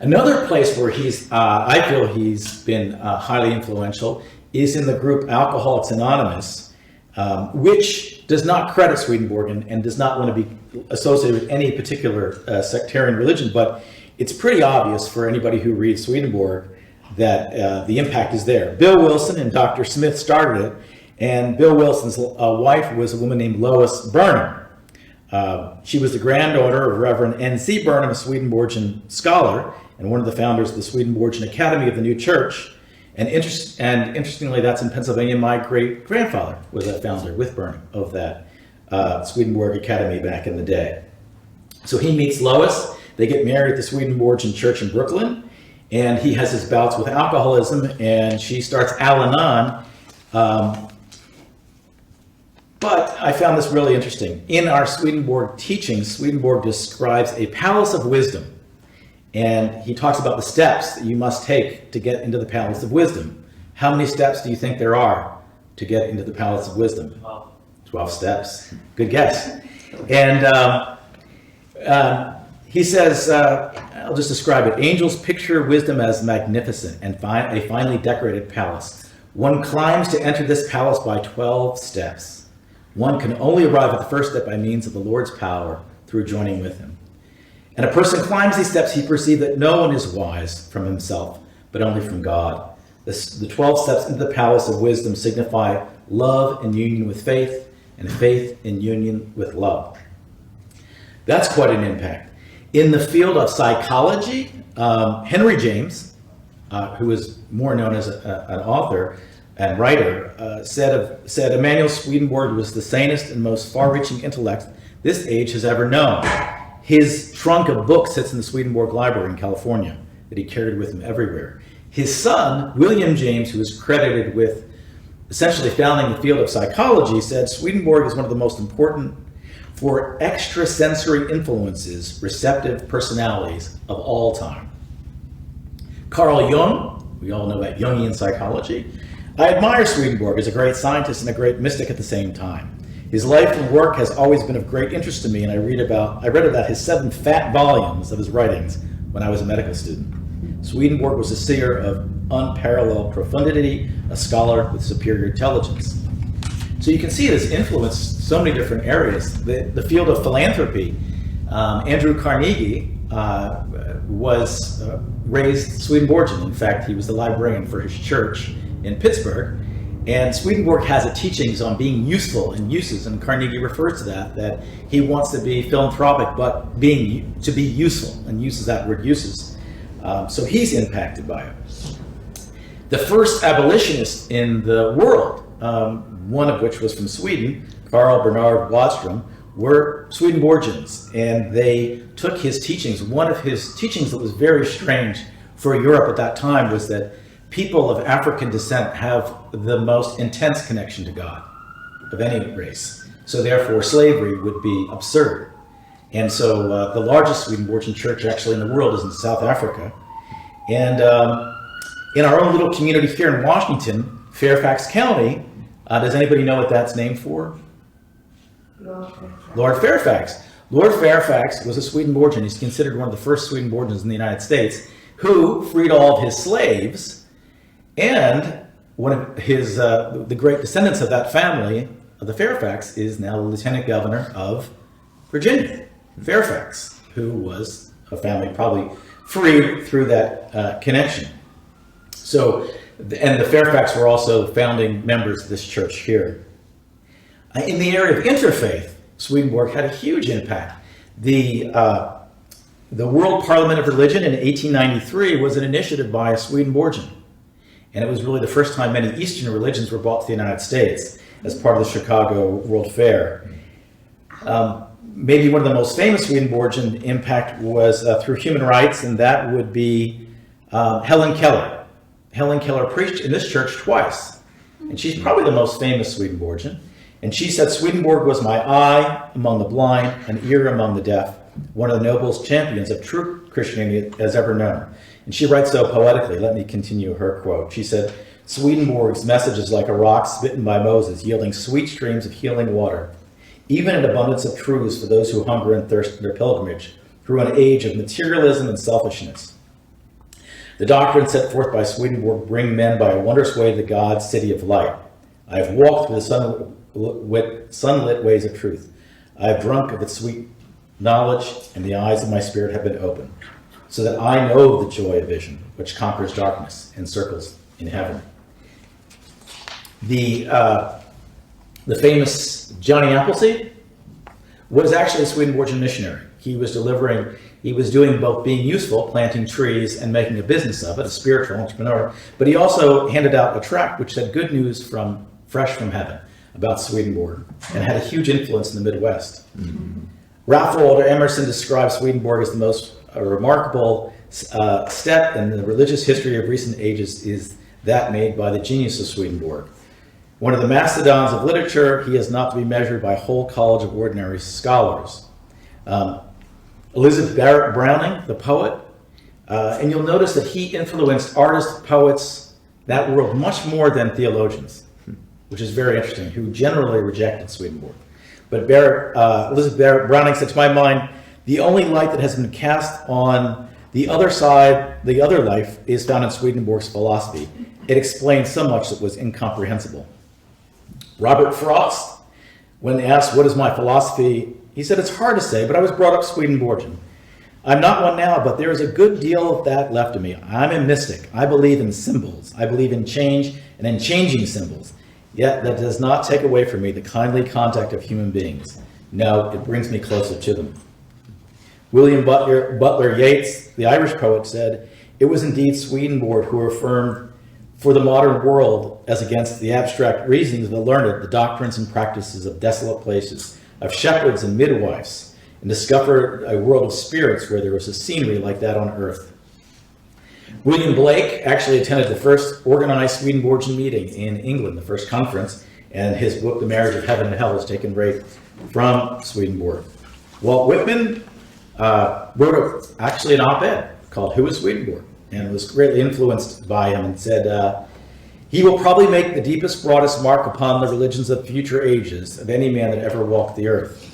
Another place where I feel he's been highly influential is in the group Alcoholics Anonymous, which does not credit Swedenborg and does not want to be associated with any particular sectarian religion, but it's pretty obvious for anybody who reads Swedenborg that the impact is there. Bill Wilson and Dr. Smith started it, and Bill Wilson's wife was a woman named Lois Burnham. She was the granddaughter of Reverend N.C. Burnham, a Swedenborgian scholar, and one of the founders of the Swedenborgian Academy of the New Church. And interestingly, that's in Pennsylvania. My great-grandfather was a founder with Burnham of that Swedenborg Academy back in the day. So he meets Lois. They get married at the Swedenborgian Church in Brooklyn, and he has his bouts with alcoholism, and she starts Al-Anon. But I found this really interesting. In our Swedenborg teachings, Swedenborg describes a palace of wisdom. And he talks about the steps that you must take to get into the palace of wisdom. How many steps do you think there are to get into the palace of wisdom? 12 steps. Good guess. And he says, I'll just describe it. Angels picture wisdom as magnificent and a finely decorated palace. One climbs to enter this palace by 12 steps. One can only arrive at the first step by means of the Lord's power through joining with him. And a person climbs these steps, he perceives that no one is wise from himself, but only from God. The 12 steps into the palace of wisdom signify love in union with faith, and faith in union with love. That's quite an impact. In the field of psychology, Henry James, who is more known as an author and writer, said Emanuel Swedenborg was the sanest and most far-reaching intellect this age has ever known. His trunk of books sits in the Swedenborg Library in California that he carried with him everywhere. His son, William James, who is credited with essentially founding the field of psychology, said Swedenborg is one of the most important for extrasensory influences, receptive personalities of all time. Carl Jung, we all know about Jungian psychology. I admire Swedenborg as a great scientist and a great mystic at the same time. His life and work has always been of great interest to me, and I read about his 7 fat volumes of his writings when I was a medical student. Swedenborg was a seer of unparalleled profundity, a scholar with superior intelligence. So you can see this influenced so many different areas. The field of philanthropy, Andrew Carnegie was raised Swedenborgian. In fact, he was the librarian for his church in Pittsburgh. And Swedenborg has a teachings on being useful and uses, and Carnegie refers to that he wants to be philanthropic, but to be useful, and uses that word uses. So he's impacted by it. The first abolitionists in the world, one of which was from Sweden, Karl Bernard Wadström, were Swedenborgians, and they took his teachings. One of his teachings that was very strange for Europe at that time was that people of African descent have the most intense connection to God of any race. So therefore, slavery would be absurd. And so the largest Swedenborgian church actually in the world is in South Africa. And in our own little community here in Washington, Fairfax County, does anybody know what that's named for? Lord Fairfax. Lord Fairfax was a Swedenborgian. He's considered one of the first Swedenborgians in the United States, who freed all of his slaves. And one of his, the great descendants of that family, of the Fairfax, is now the Lieutenant Governor of Virginia, Fairfax, who was a family probably freed through that connection. So, and the Fairfax were also founding members of this church here. In the area of interfaith, Swedenborg had a huge impact. The World Parliament of Religion in 1893 was an initiative by a Swedenborgian. And it was really the first time many Eastern religions were brought to the United States as part of the Chicago World Fair. Maybe one of the most famous Swedenborgian impact was through human rights, and that would be Helen Keller. Helen Keller preached in this church twice, and she's probably the most famous Swedenborgian. And she said, Swedenborg was my eye among the blind, an ear among the deaf, one of the noblest champions of true Christianity as ever known. and she writes so poetically. Let me continue her quote. She said, Swedenborg's message is like a rock smitten by Moses, yielding sweet streams of healing water, even an abundance of truths for those who hunger and thirst for their pilgrimage through an age of materialism and selfishness. The doctrines set forth by Swedenborg bring men by a wondrous way to God's city of light. I have walked through the sunlit ways of truth. I have drunk of its sweet knowledge, and the eyes of my spirit have been opened, so that I know the joy of vision, which conquers darkness and circles in heaven. The famous Johnny Appleseed was actually a Swedenborgian missionary. He was doing both being useful, planting trees, and making a business of it, a spiritual entrepreneur, but he also handed out a tract which said good news fresh from heaven about Swedenborg, and had a huge influence in the Midwest. Mm-hmm. Ralph Waldo Emerson describes Swedenborg as the most remarkable step in the religious history of recent ages is that made by the genius of Swedenborg. One of the mastodons of literature, he is not to be measured by a whole college of ordinary scholars. Elizabeth Barrett Browning, the poet, and you'll notice that he influenced artists, poets, that world much more than theologians, which is very interesting, who generally rejected Swedenborg. But Elizabeth Barrett Browning said, to my mind, the only light that has been cast on the other side, the other life, is found in Swedenborg's philosophy. It explains so much that was incomprehensible. Robert Frost, when asked, what is my philosophy? He said, it's hard to say, but I was brought up Swedenborgian. I'm not one now, but there is a good deal of that left in me. I'm a mystic. I believe in symbols. I believe in change and in changing symbols. Yet that does not take away from me the kindly contact of human beings. No, it brings me closer to them. William Butler Yeats, the Irish poet, said, it was indeed Swedenborg who affirmed for the modern world, as against the abstract reasonings of the learned, the doctrines and practices of desolate places, of shepherds and midwives, and discovered a world of spirits where there was a scenery like that on earth. William Blake actually attended the first organized Swedenborgian meeting in England, the first conference, and his book, The Marriage of Heaven and Hell, was taken right from Swedenborg. Walt Whitman wrote actually an op-ed called Who is Swedenborg? And was greatly influenced by him, and said, he will probably make the deepest, broadest mark upon the religions of future ages of any man that ever walked the earth.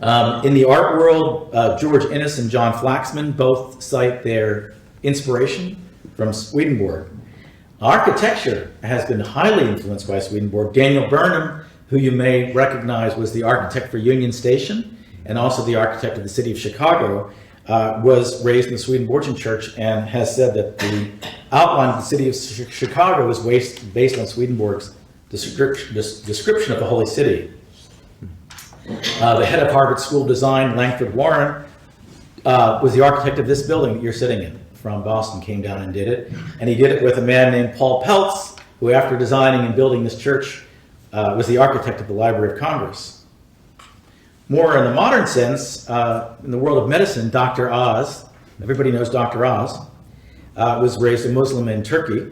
In the art world, George Inness and John Flaxman both cite their inspiration from Swedenborg. Architecture has been highly influenced by Swedenborg. Daniel Burnham, who you may recognize was the architect for Union Station and also the architect of the city of Chicago, was raised in the Swedenborgian church and has said that the outline of the city of Chicago was based on Swedenborg's description of the Holy City. The head of Harvard School of Design, Langford Warren, was the architect of this building that you're sitting in from Boston, came down and did it. And he did it with a man named Paul Peltz, who after designing and building this church was the architect of the Library of Congress. More in the modern sense, in the world of medicine, Dr. Oz, everybody knows Dr. Oz, was raised a Muslim in Turkey,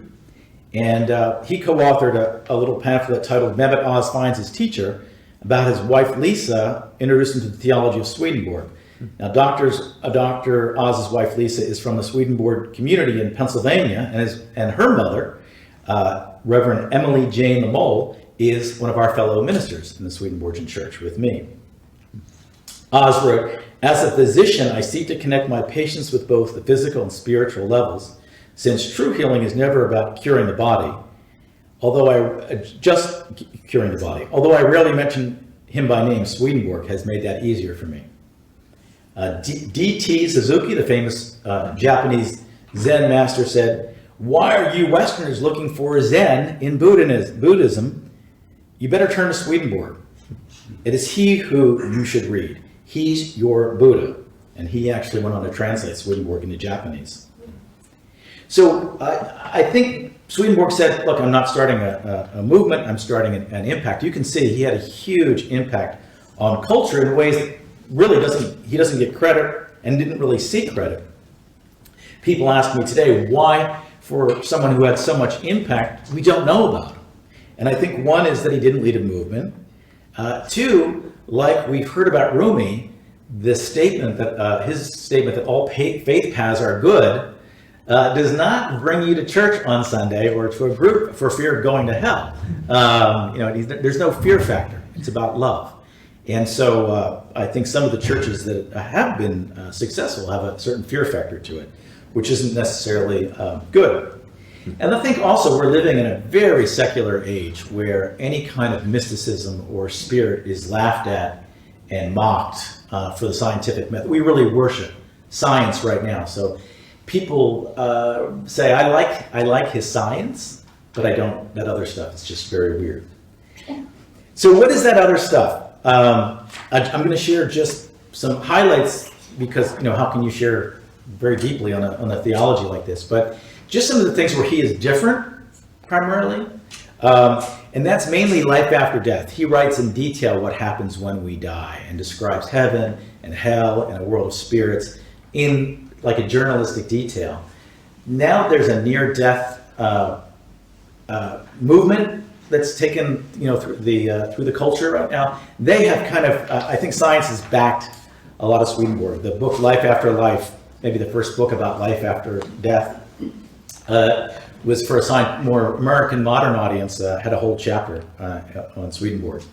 and he co-authored a little pamphlet titled Mehmet Oz Finds His Teacher, about his wife Lisa introduced him to the theology of Swedenborg. Now, Dr. Oz's wife Lisa is from the Swedenborg community in Pennsylvania, and her mother, Reverend Emily Jane the Mole, is one of our fellow ministers in the Swedenborgian church with me. Oz wrote, as a physician, I seek to connect my patients with both the physical and spiritual levels, since true healing is never about curing the body, although I rarely mention him by name. Swedenborg has made that easier for me. D.T. Suzuki, the famous Japanese Zen master, said, why are you Westerners looking for Zen in Buddhism? You better turn to Swedenborg. It is he who you should read. He's your Buddha. And he actually went on to translate Swedenborg into Japanese. So I think Swedenborg said, look, I'm not starting a movement, I'm starting an impact. You can see he had a huge impact on culture in ways that really he doesn't get credit and didn't really seek credit. People ask me today, why, for someone who had so much impact, we don't know about him? And I think one is that he didn't lead a movement. Two, like we've heard about Rumi, this statement that his statement that all faith paths are good does not bring you to church on Sunday or to a group for fear of going to hell. There's no fear factor. It's about love. And so I think some of the churches that have been successful have a certain fear factor to it, which isn't necessarily good. And I think also we're living in a very secular age where any kind of mysticism or spirit is laughed at and mocked for the scientific method. We really worship science right now. So people say, I like his science, but I don't that other stuff. It's just very weird. So what is that other stuff? I'm going to share just some highlights because, how can you share very deeply on a theology like this? But just some of the things where he is different, primarily. And that's mainly life after death. He writes in detail what happens when we die and describes heaven and hell and a world of spirits in like a journalistic detail. Now there's a near-death movement that's taken, through the culture right now. They have kind of, I think science has backed a lot of Swedenborg. The book Life After Life, maybe the first book about life after death, was for a more American modern audience, had a whole chapter on Swedenborg.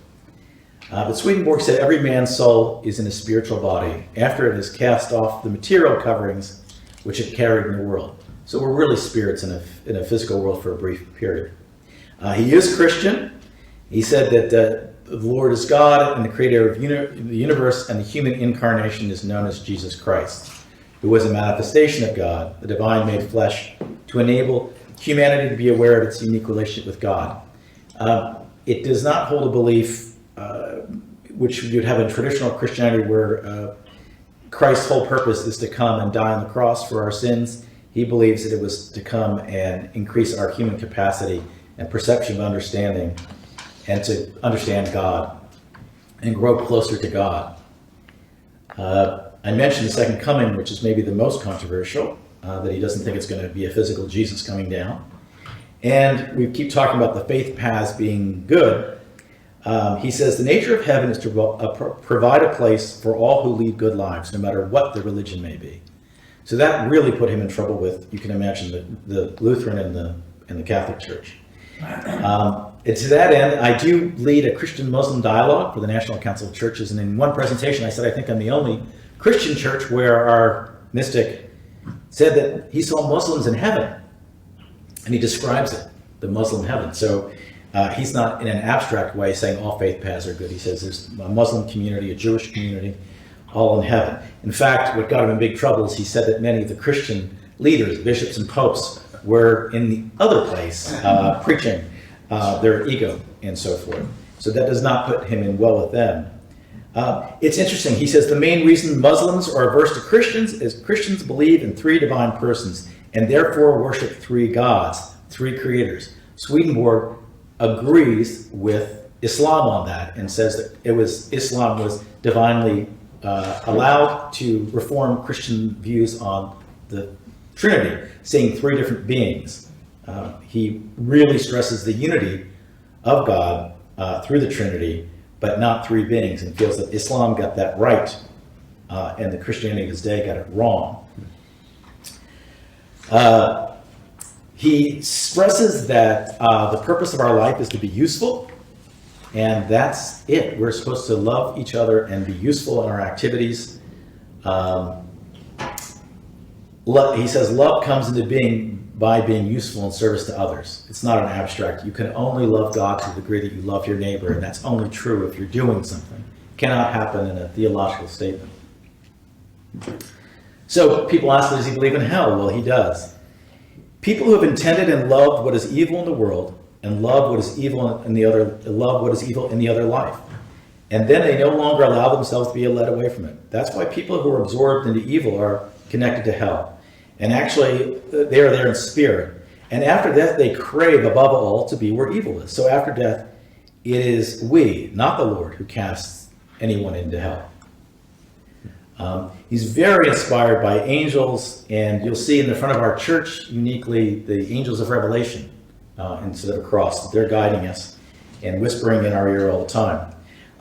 But Swedenborg said every man's soul is in a spiritual body after it has cast off the material coverings which it carried in the world. So we're really spirits in a physical world for a brief period. He is Christian. He said that the Lord is God and the creator of the universe, and the human incarnation is known as Jesus Christ, who was a manifestation of God, the divine made flesh, to enable humanity to be aware of its unique relationship with God. It does not hold a belief which you'd have in traditional Christianity where Christ's whole purpose is to come and die on the cross for our sins. He believes that it was to come and increase our human capacity and perception of understanding and to understand God and grow closer to God. I mentioned the second coming, which is maybe the most controversial, that he doesn't think it's going to be a physical Jesus coming down. And we keep talking about the faith paths being good. He says the nature of heaven is to provide a place for all who lead good lives, no matter what the religion may be. So that really put him in trouble with, you can imagine, the Lutheran and the Catholic Church. And to that end, I do lead a Christian-Muslim dialogue for the National Council of Churches. And in one presentation, I said I think I'm the only Christian church where our mystic said that he saw Muslims in heaven. And he describes it, the Muslim heaven. So he's not in an abstract way saying all faith paths are good. He says there's a Muslim community, a Jewish community, all in heaven. In fact, what got him in big trouble is he said that many of the Christian leaders, bishops and popes, were in the other place preaching their ego and so forth. So that does not put him in well with them. It's interesting. He says the main reason Muslims are averse to Christians is Christians believe in three divine persons and therefore worship three gods, three creators. Swedenborg agrees with Islam on that and says that Islam was divinely allowed to reform Christian views on the Trinity, seeing three different beings. He really stresses the unity of God through the Trinity, but not three beings, and feels that Islam got that right, and the Christianity of his day got it wrong. He stresses that the purpose of our life is to be useful, and that's it. We're supposed to love each other and be useful in our activities. He says love comes into being by being useful in service to others. It's not an abstract. You can only love God to the degree that you love your neighbor, and that's only true if you're doing something. It cannot happen in a theological statement. So people ask, does he believe in hell? Well, he does. People who have intended and loved what is evil in the world and love what is evil in the other life. And then they no longer allow themselves to be led away from it. That's why people who are absorbed into evil are connected to hell. And actually, they are there in spirit. And after death, they crave above all to be where evil is. So after death, it is we, not the Lord, who casts anyone into hell. He's very inspired by angels, and you'll see in the front of our church, uniquely, the angels of Revelation instead of a cross. They're guiding us and whispering in our ear all the time.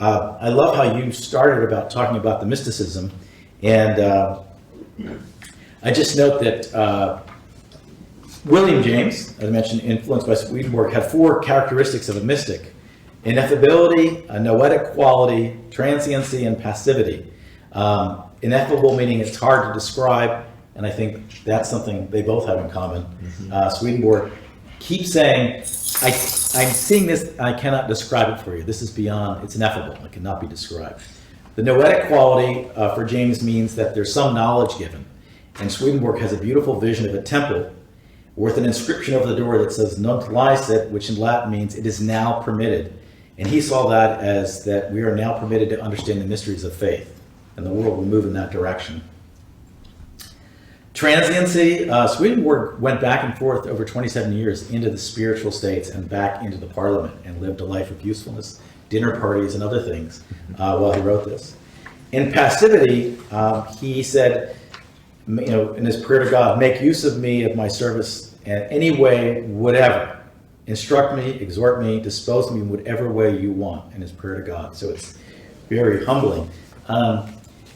I love how you started about talking about the mysticism, and I just note that William James, as I mentioned, influenced by Swedenborg, had 4 characteristics of a mystic: ineffability, a noetic quality, transiency, and passivity. Ineffable meaning it's hard to describe, and I think that's something they both have in common. Swedenborg keeps saying, I'm seeing this, I cannot describe it for you. This is beyond, it's ineffable, it cannot be described. The noetic quality for James means that there's some knowledge given. And Swedenborg has a beautiful vision of a temple with an inscription over the door that says "Nunc licet," which in Latin means it is now permitted. And he saw that as that we are now permitted to understand the mysteries of faith, and the world will move in that direction. Transiency, Swedenborg went back and forth over 27 years into the spiritual states and back into the parliament and lived a life of usefulness, dinner parties and other things while he wrote this. In passivity, he said, in his prayer to God, make use of me, of my service, in any way, whatever. Instruct me, exhort me, dispose me in whatever way you want, in his prayer to God. So it's very humbling. And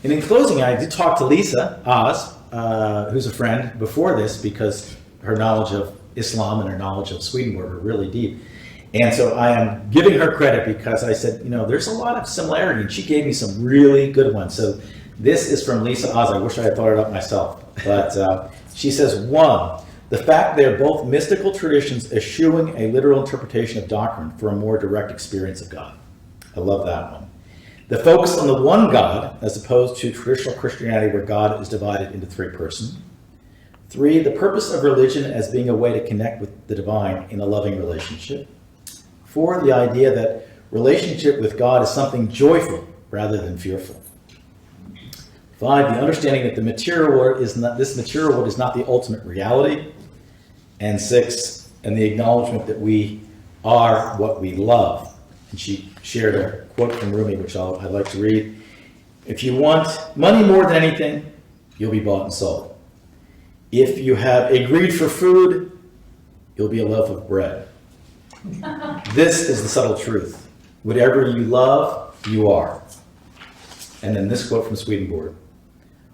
in closing, I did talk to Lisa Oz, who's a friend before this, because her knowledge of Islam and her knowledge of Swedenborg are really deep. And so I am giving her credit because I said, there's a lot of similarity, and she gave me some really good ones. So this is from Lisa Oz. I wish I had thought it up myself. But she says, 1, the fact they are both mystical traditions eschewing a literal interpretation of doctrine for a more direct experience of God. I love that one. The focus on the one God, as opposed to traditional Christianity where God is divided into 3 persons. 3, the purpose of religion as being a way to connect with the divine in a loving relationship. 4, the idea that relationship with God is something joyful rather than fearful. 5, the understanding that this material world is not the ultimate reality. And 6, and the acknowledgement that we are what we love. And she shared a quote from Rumi, which I'd like to read. If you want money more than anything, you'll be bought and sold. If you have a greed for food, you'll be a loaf of bread. This is the subtle truth. Whatever you love, you are. And then this quote from Swedenborg.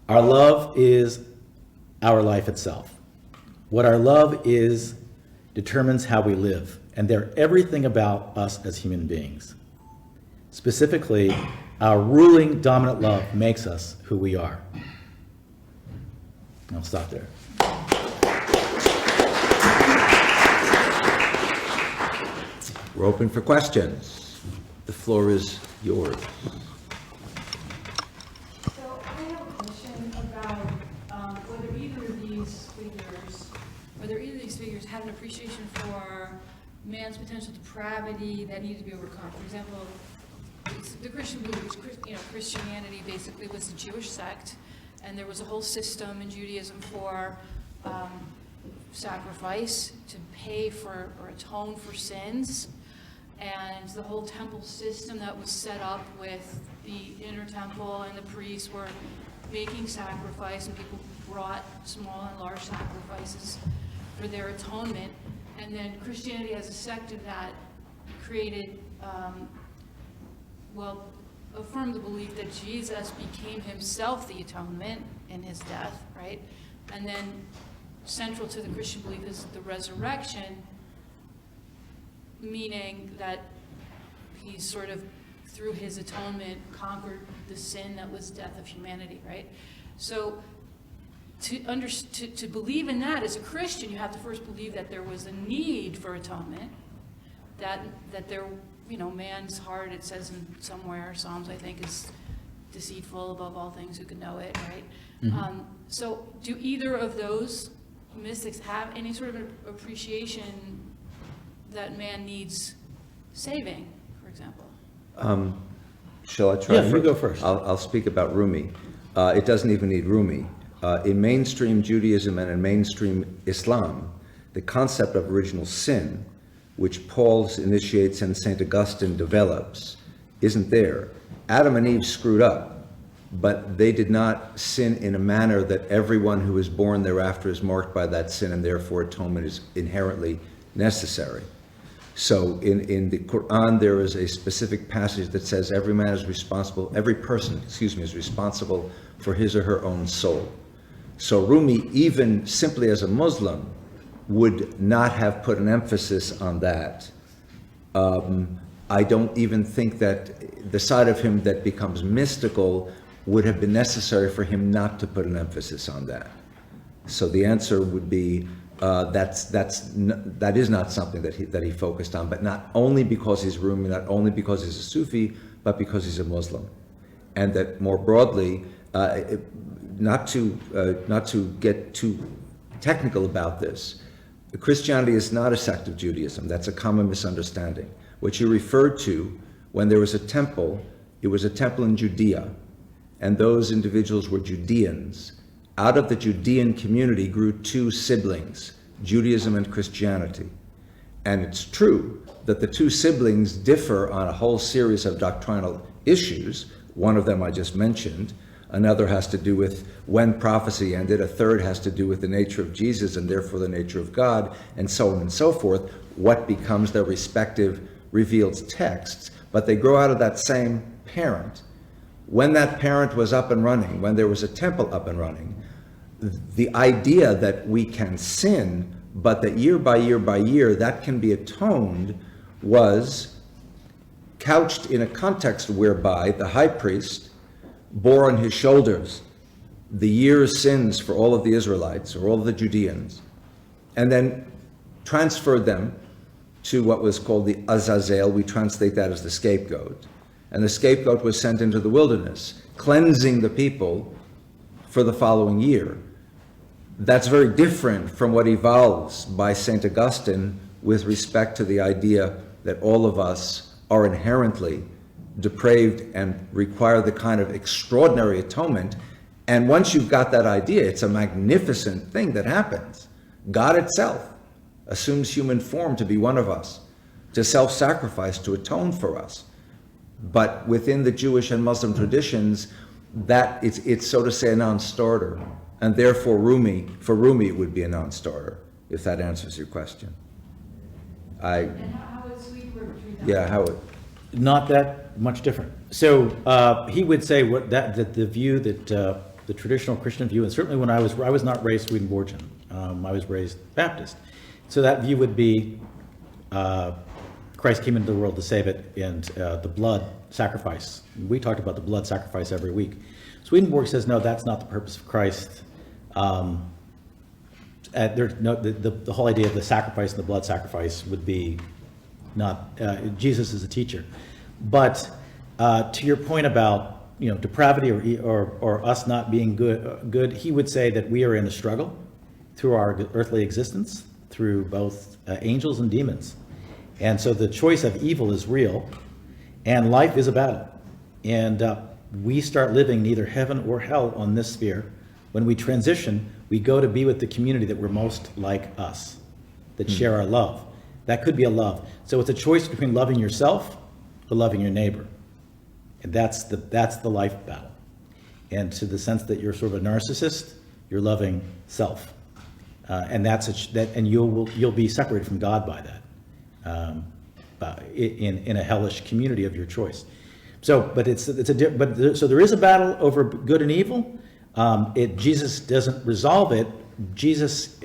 Our love is our life itself. What our love is determines how we live, and they're everything about us as human beings. Specifically, our ruling dominant love makes us who we are. I'll stop there. We're open for questions. The floor is yours. So I have a question about whether either of these figures had an appreciation for man's potential depravity that needed to be overcome. For example, the Christian belief, Christianity basically was a Jewish sect, and there was a whole system in Judaism for sacrifice to pay for or atone for sins, and the whole temple system that was set up with the inner temple, and the priests were making sacrifice, and people brought small and large sacrifices for their atonement. And then Christianity as a sect of that created, affirmed the belief that Jesus became himself the atonement in his death, right? And then central to the Christian belief is the resurrection, meaning that he sort of, through his atonement, conquered the sin that was death of humanity, right? So to believe in that as a Christian, you have to first believe that there was a need for atonement, that there, man's heart, it says in somewhere, Psalms, I think, is deceitful above all things, who can know it, right? Mm-hmm. So do either of those mystics have any sort of appreciation that man needs saving, for example? Shall I try? Yeah, you go first. I'll speak about Rumi. It doesn't even need Rumi. In mainstream Judaism and in mainstream Islam, the concept of original sin, which Paul initiates and St. Augustine develops, isn't there. Adam and Eve screwed up, but they did not sin in a manner that everyone who is born thereafter is marked by that sin, and therefore atonement is inherently necessary. So in the Quran, there is a specific passage that says every person, is responsible for his or her own soul. So Rumi, even simply as a Muslim, would not have put an emphasis on that. I don't even think that the side of him that becomes mystical would have been necessary for him not to put an emphasis on that. So the answer would be that is not something that he focused on, but not only because he's Rumi, not only because he's a Sufi, but because he's a Muslim, and that more broadly, not to get too technical about this, Christianity is not a sect of Judaism. That's a common misunderstanding. What you referred to when there was a temple, it was a temple in Judea, and those individuals were Judeans. Out of the Judean community grew two siblings, Judaism and Christianity. And it's true that the two siblings differ on a whole series of doctrinal issues. One of them I just mentioned. Another has to do with when prophecy ended. A third has to do with the nature of Jesus and therefore the nature of God, and so on and so forth, what becomes their respective revealed texts. But they grow out of that same parent. When that parent was up and running, when there was a temple up and running, the idea that we can sin, but that year by year by year that can be atoned, was couched in a context whereby the high priest bore on his shoulders the year's sins for all of the Israelites or all of the Judeans, and then transferred them to what was called the Azazel. We translate that as the scapegoat. And the scapegoat was sent into the wilderness, cleansing the people for the following year. That's very different from what evolves by St. Augustine with respect to the idea that all of us are inherently depraved and require the kind of extraordinary atonement. And once you've got that idea, it's a magnificent thing that happens. God itself assumes human form to be one of us, to self-sacrifice, to atone for us. But within the Jewish and Muslim traditions, that it's so to say a non-starter. And therefore for Rumi it would be a non-starter, if that answers your question. And how would Swedenborg treat that? Yeah, how would... Not that much different. So he would say that the view that the traditional Christian view, and certainly when I was not raised Swedenborgian, I was raised Baptist. So that view would be Christ came into the world to save it, and the blood sacrifice. We talked about the blood sacrifice every week. Swedenborg says, no, that's not the purpose of Christ. The whole idea of the sacrifice and the blood sacrifice would be not, Jesus is a teacher. But to your point about depravity or us not being good, he would say that we are in a struggle through our earthly existence, through both angels and demons. And so the choice of evil is real, and life is a battle. And we start living neither heaven or hell on this sphere. When we transition, we go to be with the community that we're most like us, that share our love. That could be a love. So it's a choice between loving yourself or loving your neighbor. And that's the life battle. And to the sense that you're sort of a narcissist, you're loving self. And and you'll be separated from God by that, in a hellish community of your choice. So there is a battle over good and evil. Jesus doesn't resolve it. Jesus,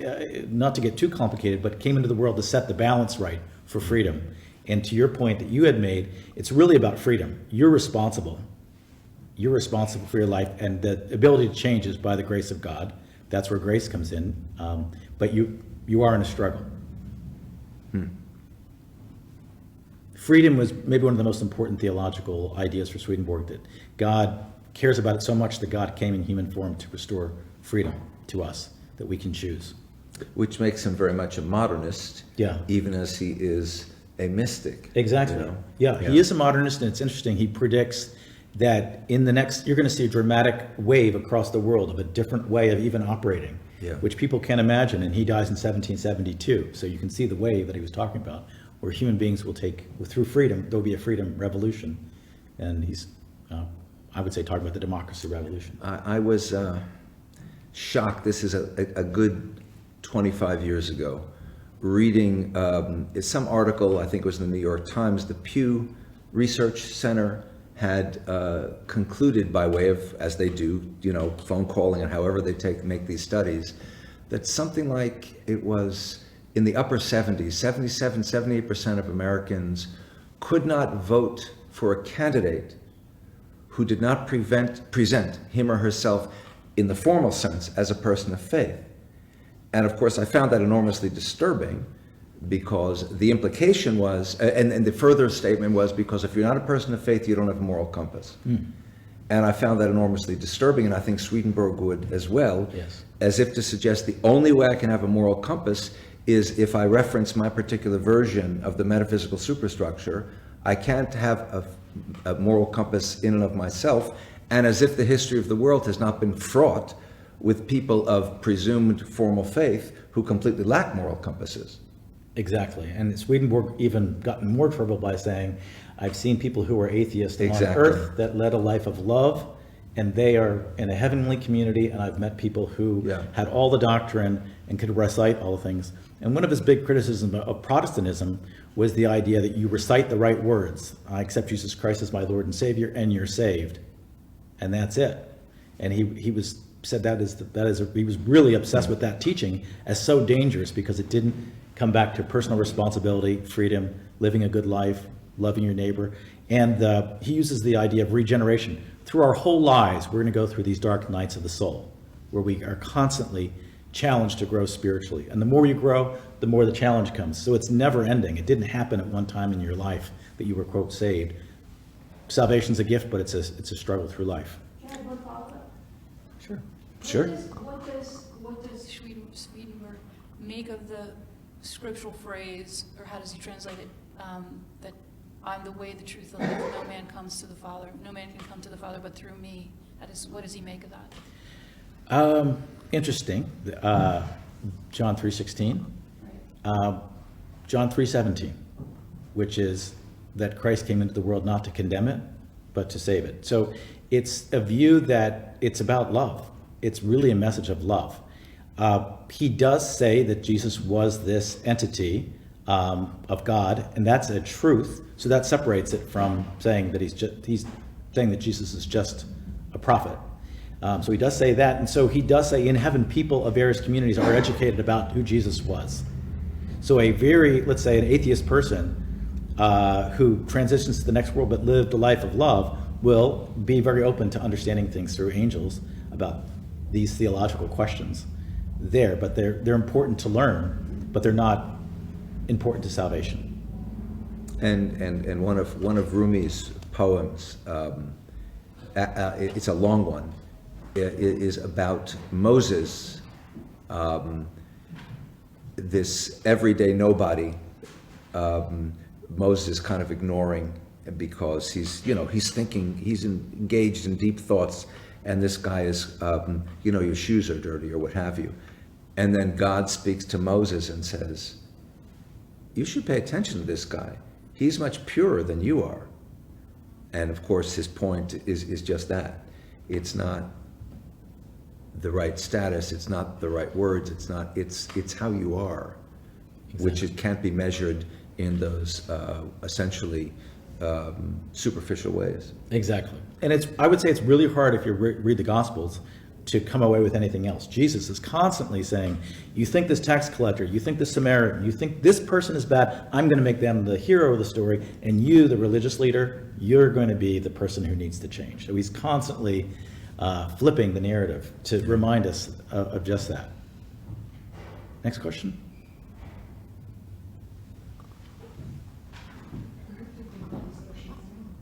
not to get too complicated, but came into the world to set the balance right for freedom. And to your point that you had made, it's really about freedom. You're responsible. You're responsible for your life, and the ability to change is by the grace of God. That's where grace comes in. But you are in a struggle. Freedom was maybe one of the most important theological ideas for Swedenborg, that God cares about it so much that God came in human form to restore freedom to us, that we can choose. Which makes him very much a modernist, Yeah. even as he is a mystic. Exactly. Yeah, he is a modernist, and it's interesting. He predicts that in the next, you're going to see a dramatic wave across the world of a different way of even operating, which people can't imagine. And he dies in 1772. So you can see the wave that he was talking about, where human beings will through freedom, there'll be a freedom revolution. And he's, I would say, talking about the democracy revolution. I was shocked. This is a good 25 years ago, reading some article, I think it was in the New York Times, the Pew Research Center had concluded by way of, as they do, phone calling and however they make these studies, that something like it was in the upper 70s, 77, 78% of Americans could not vote for a candidate who did not present him or herself in the formal sense as a person of faith. And of course, I found that enormously disturbing, because the implication was, and the further statement was, because if you're not a person of faith, you don't have a moral compass. And I found that enormously disturbing, and I think Swedenborg would as well, Yes. as if to suggest the only way I can have a moral compass is if I reference my particular version of the metaphysical superstructure. I can't have a moral compass in and of myself, and as if the history of the world has not been fraught with people of presumed formal faith who completely lack moral compasses. Exactly. And Swedenborg even got in more trouble by saying, I've seen people who are atheists on Exactly. earth that led a life of love, and they are in a heavenly community, and I've met people who had all the doctrine and could recite all the things. And one of his big criticisms of Protestantism was the idea that you recite the right words. I accept Jesus Christ as my Lord and Savior, and you're saved. And that's it. And he was really obsessed with that teaching as so dangerous, because it didn't come back to personal responsibility, freedom, living a good life, loving your neighbor. And he uses the idea of regeneration. Through our whole lives, we're going to go through these dark nights of the soul, where we are constantly challenged to grow spiritually. And the more you grow, the more the challenge comes. So it's never ending. It didn't happen at one time in your life that you were, quote, saved. Salvation's a gift, but it's a struggle through life. Can I have one follow-up? Sure. Sure. What does Swedenborg make of the scriptural phrase, or how does he translate it, that I'm the way, the truth, the life, no man comes to the Father, no man can come to the Father but through me? What does he make of that? Interesting. John 3:16. Right. John 3:17, which is that Christ came into the world not to condemn it, but to save it. So it's a view that it's about love. It's really a message of love. He does say that Jesus was this entity of God, and that's a truth. So that separates it from saying that he's saying that Jesus is just a prophet. So he does say that, and so he does say in heaven people of various communities are educated about who Jesus was. So let's say an atheist person who transitions to the next world but lived a life of love will be very open to understanding things through angels about these theological questions there, but they're important to learn, but they're not important to salvation. And one of Rumi's poems, it's a long one, is about Moses, this everyday nobody. Moses is kind of ignoring, because he's thinking, he's engaged in deep thoughts, and this guy is, your shoes are dirty or what have you. And then God speaks to Moses and says, you should pay attention to this guy. He's much purer than you are. And of course, his point is just that. It's not the right status, it's not the right words, it's how you are, exactly. Which it can't be measured in those essentially superficial ways. Exactly. And I would say it's really hard if you read the Gospels to come away with anything else. Jesus is constantly saying, you think this tax collector, you think this Samaritan, you think this person is bad, I'm going to make them the hero of the story, and you, the religious leader, you're going to be the person who needs to change. So he's constantly flipping the narrative to remind us of just that. Next question.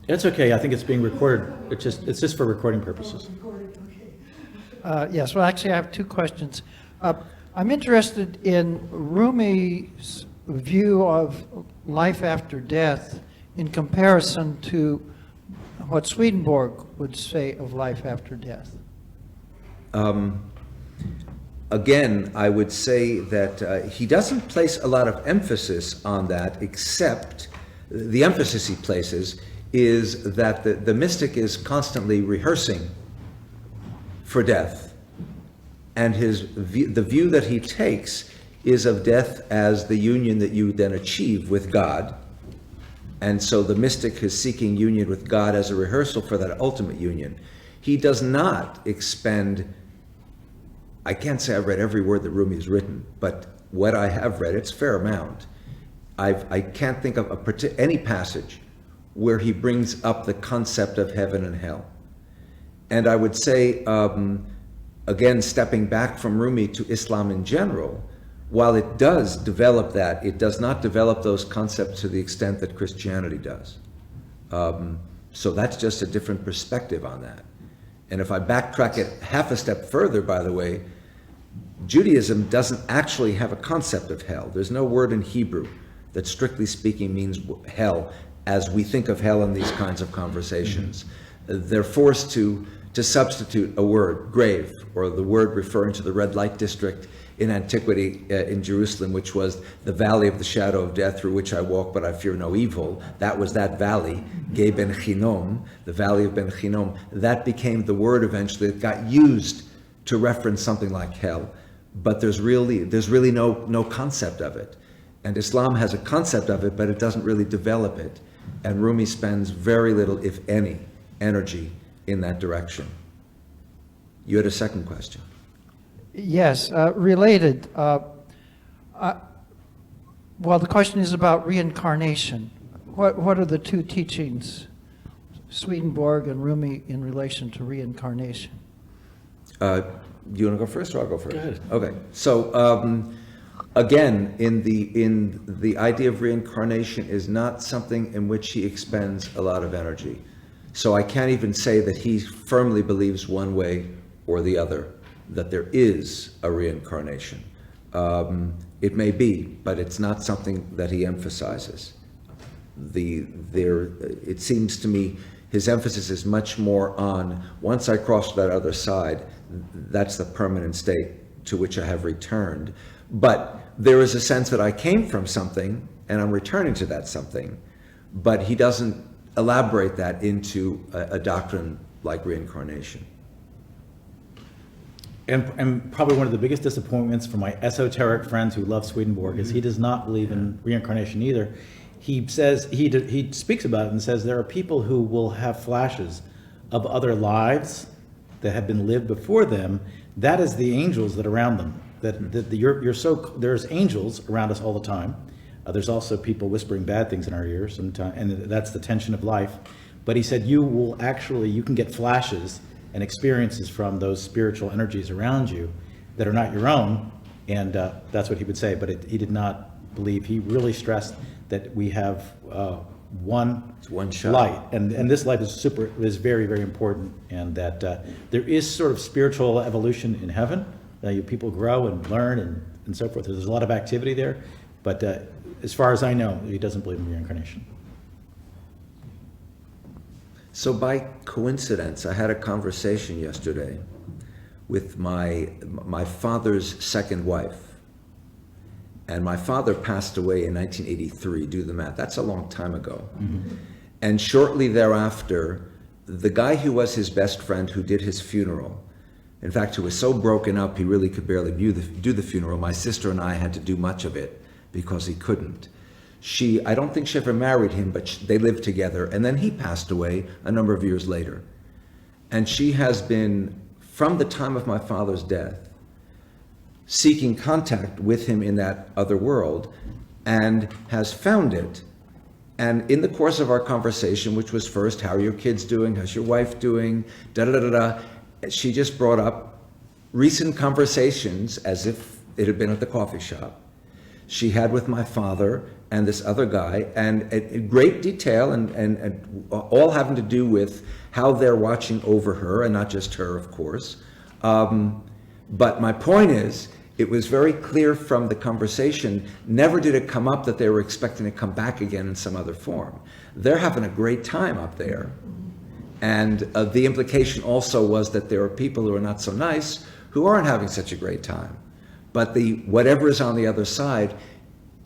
It's okay. I think it's being recorded. It's just for recording purposes. Yes, well, actually, I have two questions. I'm interested in Rumi's view of life after death in comparison to what Swedenborg would say of life after death. Again, I would say that he doesn't place a lot of emphasis on that, except the emphasis he places is that the mystic is constantly rehearsing for death. And the view that he takes is of death as the union that you then achieve with God. And so the mystic is seeking union with God as a rehearsal for that ultimate union. He does not expend, I can't say I've read every word that Rumi has written, but what I have read, it's a fair amount. I can't think of any passage where he brings up the concept of heaven and hell. And I would say, again, stepping back from Rumi to Islam in general, while it does develop that, it does not develop those concepts to the extent that Christianity does. So that's just a different perspective on that. And if I backtrack it half a step further, by the way, Judaism doesn't actually have a concept of hell. There's no word in Hebrew that strictly speaking means hell as we think of hell in these kinds of conversations. They're forced to substitute a word, grave, or the word referring to the red light district in antiquity in Jerusalem, which was the valley of the shadow of death through which I walk, but I fear no evil. That was that valley, Gei Ben Hinnom, the valley of Ben Hinnom. That became the word eventually that got used to reference something like hell. But there's really no concept of it. And Islam has a concept of it, but it doesn't really develop it. And Rumi spends very little, if any, energy in that direction. You had a second question. Yes, related. Well, the question is about reincarnation. What are the two teachings, Swedenborg and Rumi, in relation to reincarnation? Do you want to go first, or I'll go first? Go ahead. Okay. So again, in the idea of reincarnation is not something in which he expends a lot of energy. So I can't even say that he firmly believes one way or the other, that there is a reincarnation. It may be, but it's not something that he emphasizes. It seems to me his emphasis is much more on, once I cross that other side, that's the permanent state to which I have returned. But there is a sense that I came from something and I'm returning to that something, but he doesn't elaborate that into a doctrine like reincarnation. And probably one of the biggest disappointments for my esoteric friends who love Swedenborg is he does not believe in reincarnation either. He says, he speaks about it and says there are people who will have flashes of other lives that have been lived before them. That is the angels that are around them. There's angels around us all the time. There's also people whispering bad things in our ears sometimes, and that's the tension of life. But he said you can get flashes and experiences from those spiritual energies around you that are not your own, and that's what he would say. But he did not believe. He really stressed that we have one shot. light, and this life is very, very important, and that there is sort of spiritual evolution in heaven. People grow and learn and so forth. There's a lot of activity there, but as far as I know, he doesn't believe in reincarnation. So by coincidence, I had a conversation yesterday with my father's second wife. And my father passed away in 1983, do the math. That's a long time ago. Mm-hmm. And shortly thereafter, the guy who was his best friend who did his funeral, in fact, who was so broken up he really could barely do the funeral. My sister and I had to do much of it because he couldn't. I don't think she ever married him, but they lived together. And then he passed away a number of years later. And she has been, from the time of my father's death, seeking contact with him in that other world, and has found it. And in the course of our conversation, which was first, how are your kids doing? How's your wife doing? She just brought up recent conversations as if it had been at the coffee shop she had with my father and this other guy, and in great detail, and all having to do with how they're watching over her, and not just her, of course. But my point is, it was very clear from the conversation, never did it come up that they were expecting to come back again in some other form. They're having a great time up there. And the implication also was that there are people who are not so nice who aren't having such a great time. But whatever is on the other side,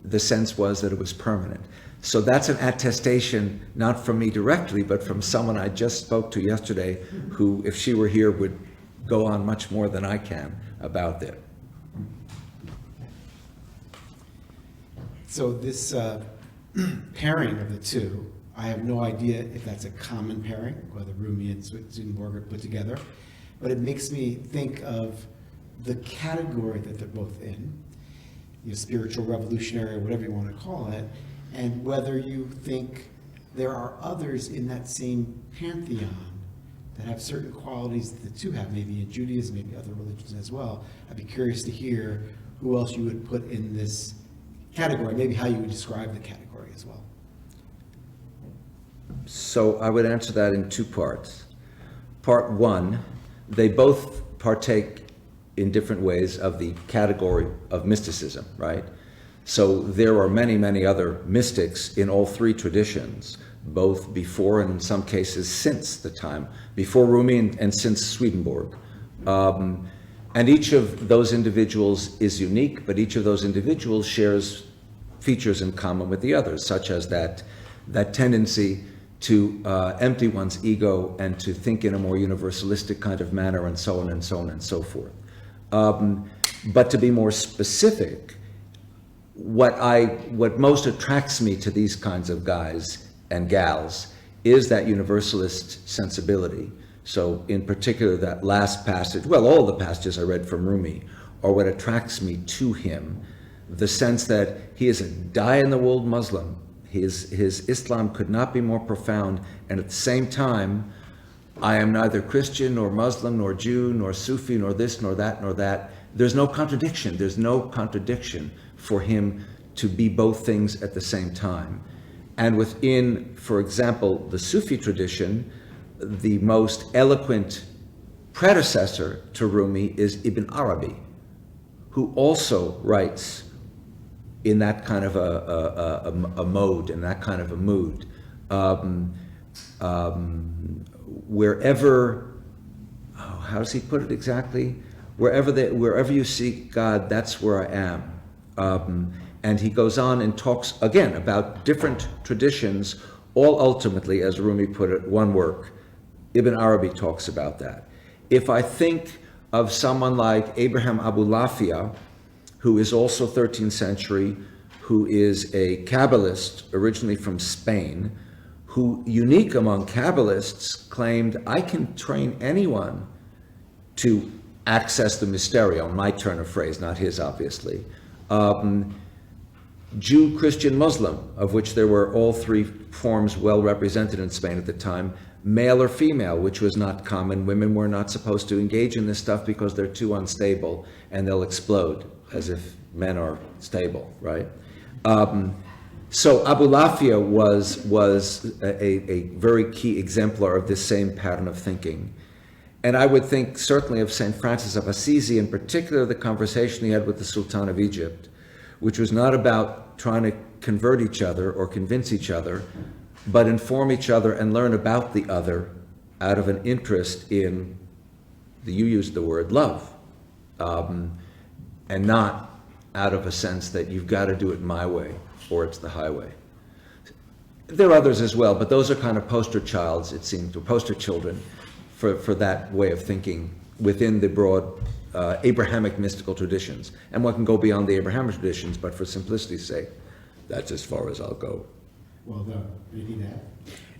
the sense was that it was permanent. So that's an attestation, not from me directly, but from someone I just spoke to yesterday, who, if she were here, would go on much more than I can about that. So this pairing of the two, I have no idea if that's a common pairing, whether Rumi and Swedenborg are put together, but it makes me think of the category that they're both in, spiritual revolutionary, or whatever you want to call it, and whether you think there are others in that same pantheon that have certain qualities that the two have, maybe in Judaism, maybe other religions as well. I'd be curious to hear who else you would put in this category, maybe how you would describe the category as well. So I would answer that in two parts. Part one, they both partake in different ways of the category of mysticism, right? So there are many, many other mystics in all three traditions, both before and in some cases since the time, before Rumi and since Swedenborg. And each of those individuals is unique, but each of those individuals shares features in common with the others, such as that tendency to empty one's ego and to think in a more universalistic kind of manner, and so on and so on and so forth. But to be more specific, what most attracts me to these kinds of guys and gals is that universalist sensibility. So in particular, that last passage, well, all the passages I read from Rumi are what attracts me to him. The sense that he is a die-in-the-wool Muslim. His Islam could not be more profound, and at the same time, I am neither Christian nor Muslim nor Jew nor Sufi nor this nor that nor that. There's no contradiction. There's no contradiction for him to be both things at the same time. And within, for example, the Sufi tradition, the most eloquent predecessor to Rumi is Ibn Arabi, who also writes in that kind of a mode, in that kind of a mood. Wherever, how does he put it exactly? Wherever you seek God, that's where I am. And he goes on and talks again about different traditions, all ultimately, as Rumi put it, one work. Ibn Arabi talks about that. If I think of someone like Abraham Abulafia, who is also 13th century, who is a Kabbalist originally from Spain, who, unique among Kabbalists, claimed, I can train anyone to access the mysterion, my turn of phrase, not his, obviously. Jew, Christian, Muslim, of which there were all three forms well represented in Spain at the time, male or female, which was not common. Women were not supposed to engage in this stuff because they're too unstable and they'll explode, as if men are stable, right? So Abulafia was a very key exemplar of this same pattern of thinking. And I would think certainly of St. Francis of Assisi, in particular the conversation he had with the Sultan of Egypt, which was not about trying to convert each other or convince each other, but inform each other and learn about the other out of an interest in, you used the word, love, and not out of a sense that you've got to do it my way or it's the highway. There are others as well, but those are kind of poster childs, it seems, or poster children for that way of thinking within the broad Abrahamic mystical traditions. And one can go beyond the Abrahamic traditions, but for simplicity's sake, that's as far as I'll go. Well done. Anything to add?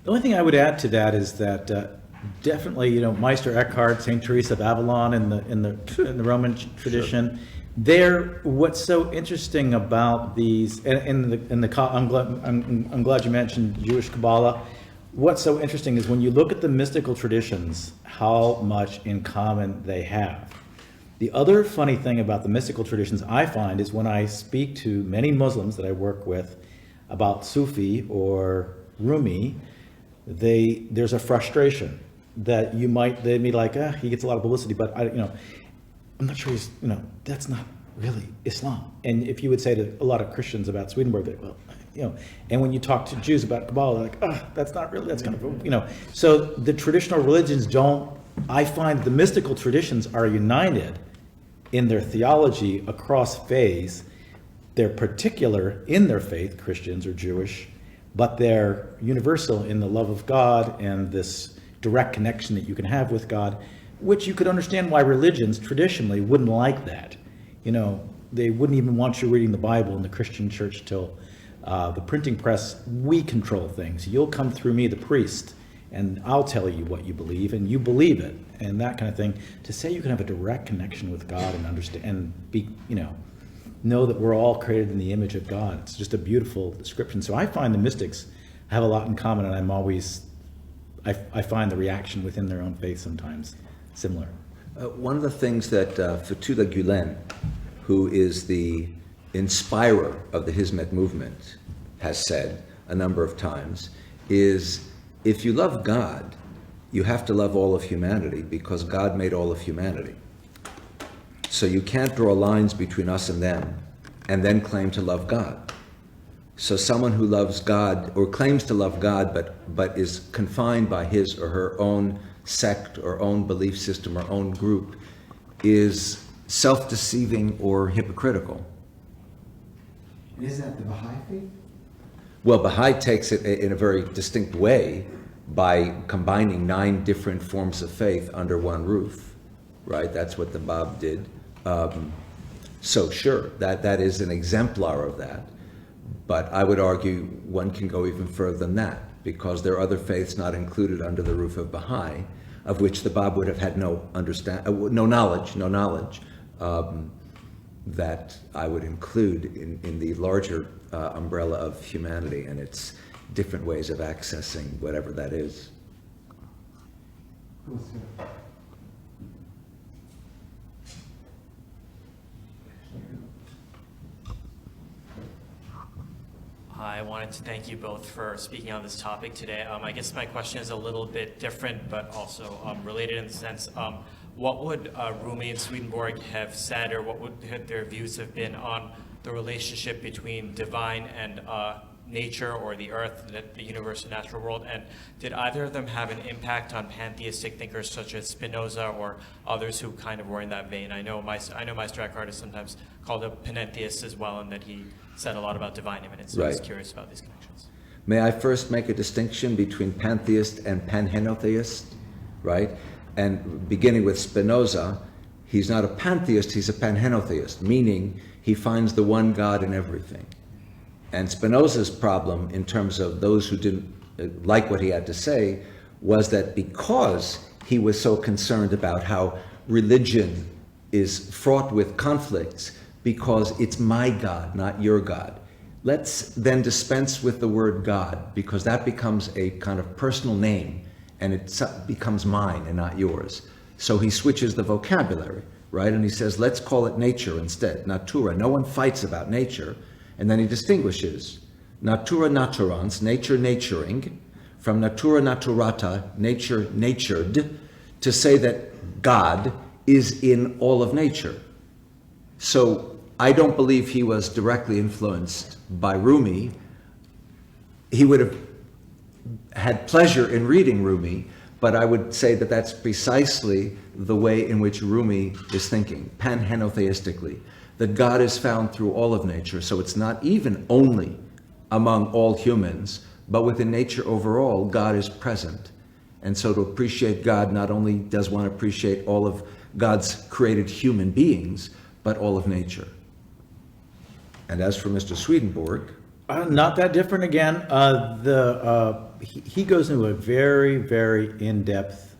The only thing I would add to that is that definitely, Meister Eckhart, Saint Teresa of Avalon in the Roman tradition. What's so interesting about these, I'm glad you mentioned Jewish Kabbalah. What's so interesting is when you look at the mystical traditions, how much in common they have. The other funny thing about the mystical traditions I find is when I speak to many Muslims that I work with about Sufi or Rumi, there's a frustration that they'd be like, he gets a lot of publicity, but I'm not sure he's, that's not really Islam. And if you would say to a lot of Christians about Swedenborg, they're like, well, and when you talk to Jews about Kabbalah, they're like, that's not really, that's kind of, So the traditional religions I find the mystical traditions are united in their theology across faiths. They're particular in their faith, Christians or Jewish, but they're universal in the love of God and this direct connection that you can have with God, which you could understand why religions traditionally wouldn't like that. they wouldn't even want you reading the Bible in the Christian church till the printing press. We control things. You'll come through me, the priest, and I'll tell you what you believe, and you believe it, and that kind of thing. To say you can have a direct connection with God and understand and be, know that we're all created in the image of God. It's just a beautiful description. So I find the mystics have a lot in common, and I find the reaction within their own faith sometimes similar. One of the things that Fetullah Gulen, who is the inspirer of the Hizmet movement, has said a number of times is, if you love God, you have to love all of humanity because God made all of humanity. So you can't draw lines between us and them and then claim to love God. So someone who loves God or claims to love God but is confined by his or her own sect or own belief system or own group is self-deceiving or hypocritical. And isn't that the Baha'i faith? Well, Baha'i takes it in a very distinct way by combining 9 different forms of faith under one roof, right? That's what the Bab did. So sure, that is an exemplar of that. But I would argue one can go even further than that, because there are other faiths not included under the roof of Baha'i, of which the Bab would have had no knowledge that I would include in the larger umbrella of humanity and its different ways of accessing whatever that is. I wanted to thank you both for speaking on this topic today. I guess my question is a little bit different, but also related in the sense, what would Rumi and Swedenborg have said, or what would their views have been on the relationship between divine and nature, or the earth, the universe, and natural world? And did either of them have an impact on pantheistic thinkers such as Spinoza or others who kind of were in that vein? I know Meister Eckhart is sometimes called a panentheist as well, and that he said a lot about divine immanence. So Right. I was curious about these connections. May I first make a distinction between pantheist and panhenotheist, right? And beginning with Spinoza, he's not a pantheist, he's a panhenotheist, meaning he finds the one God in everything. And Spinoza's problem, in terms of those who didn't like what he had to say, was that because he was so concerned about how religion is fraught with conflicts, because it's my God, not your God, let's then dispense with the word God, because that becomes a kind of personal name, and it becomes mine and not yours. So he switches the vocabulary, right? And he says, let's call it nature instead, natura. No one fights about nature. And then he distinguishes natura naturans, nature naturing, from natura naturata, nature natured, to say that God is in all of nature. So I don't believe he was directly influenced by Rumi. He would have had pleasure in reading Rumi, but I would say that that's precisely the way in which Rumi is thinking, panhenotheistically, that God is found through all of nature. So it's not even only among all humans, but within nature overall, God is present. And so to appreciate God, not only does one appreciate all of God's created human beings, but all of nature. And as for Mr. Swedenborg, Not that different again. He goes into a very, very in-depth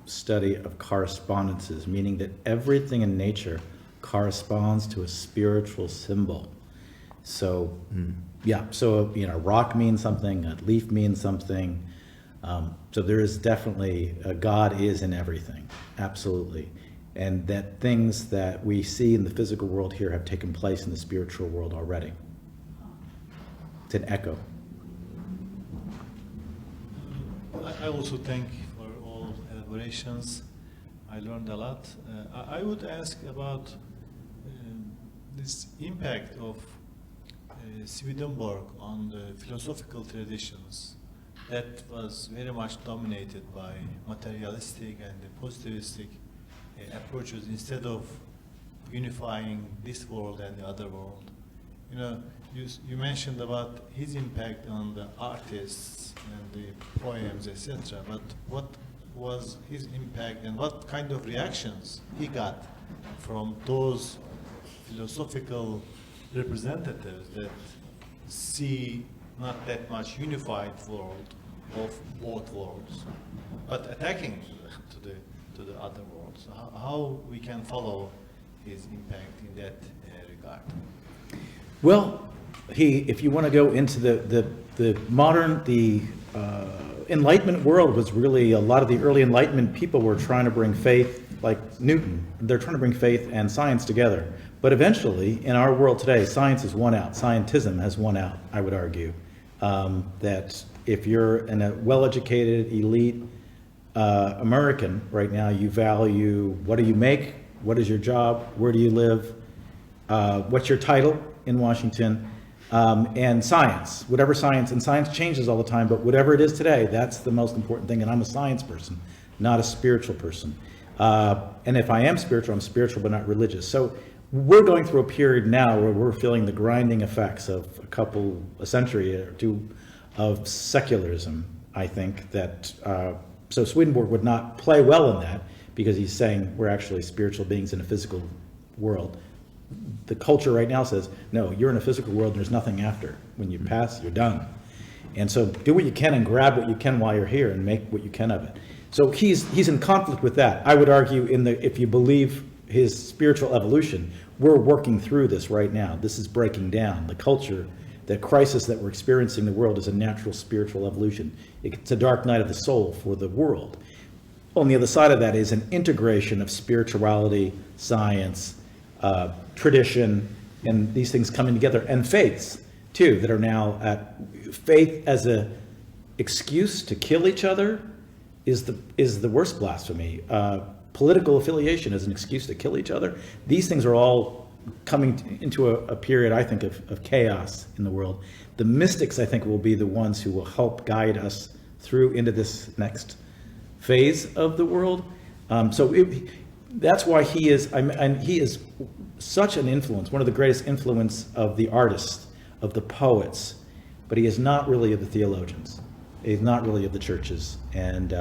study of correspondences, meaning that everything in nature corresponds to a spiritual symbol. So, yeah, so, rock means something, a leaf means something. So there is definitely, God is in everything, absolutely. And that things that we see in the physical world here have taken place in the spiritual world already. It's an echo. I also thank for all elaborations. I learned a lot. I would ask about this impact of Swedenborg on the philosophical traditions that was very much dominated by materialistic and the positivistic approaches instead of unifying this world and the other world. You mentioned about his impact on the artists and the poems, etc. But what was his impact and what kind of reactions he got from those philosophical representatives that see not that much unified world of both worlds, but attacking to the other worlds. How we can follow his impact in that regard? Well, if you want to go into the modern, Enlightenment world was really, a lot of the early Enlightenment people were trying to bring faith, like Newton, they're trying to bring faith and science together. But eventually, in our world today, science has won out. Scientism has won out, I would argue. That if you're in a well-educated, elite American right now, you value what do you make, what is your job, where do you live, what's your title in Washington, and science, whatever science, and science changes all the time, but whatever it is today, that's the most important thing, and I'm a science person, not a spiritual person. And if I am spiritual, I'm spiritual but not religious. So we're going through a period now where we're feeling the grinding effects of a century or two of secularism, I think, that, so Swedenborg would not play well in that, because he's saying we're actually spiritual beings in a physical world. The culture right now says, no, you're in a physical world and there's nothing after. When you pass, you're done. And so do what you can and grab what you can while you're here and make what you can of it. So he's in conflict with that. I would argue if you believe his spiritual evolution, we're working through this right now. This is breaking down. The culture, the crisis that we're experiencing in the world is a natural spiritual evolution. It's a dark night of the soul for the world. On the other side of that is an integration of spirituality, science, tradition, and these things coming together, and faiths too, that are now at faith as a excuse to kill each other is the worst blasphemy. Political affiliation is an excuse to kill each other. These things are all coming into a period, I think, of chaos in the world. The mystics, I think, will be the ones who will help guide us through into this next phase of the world. That's why he is, and he is such an influence, one of the greatest influence of the artists, of the poets, but he is not really of the theologians. He's not really of the churches. And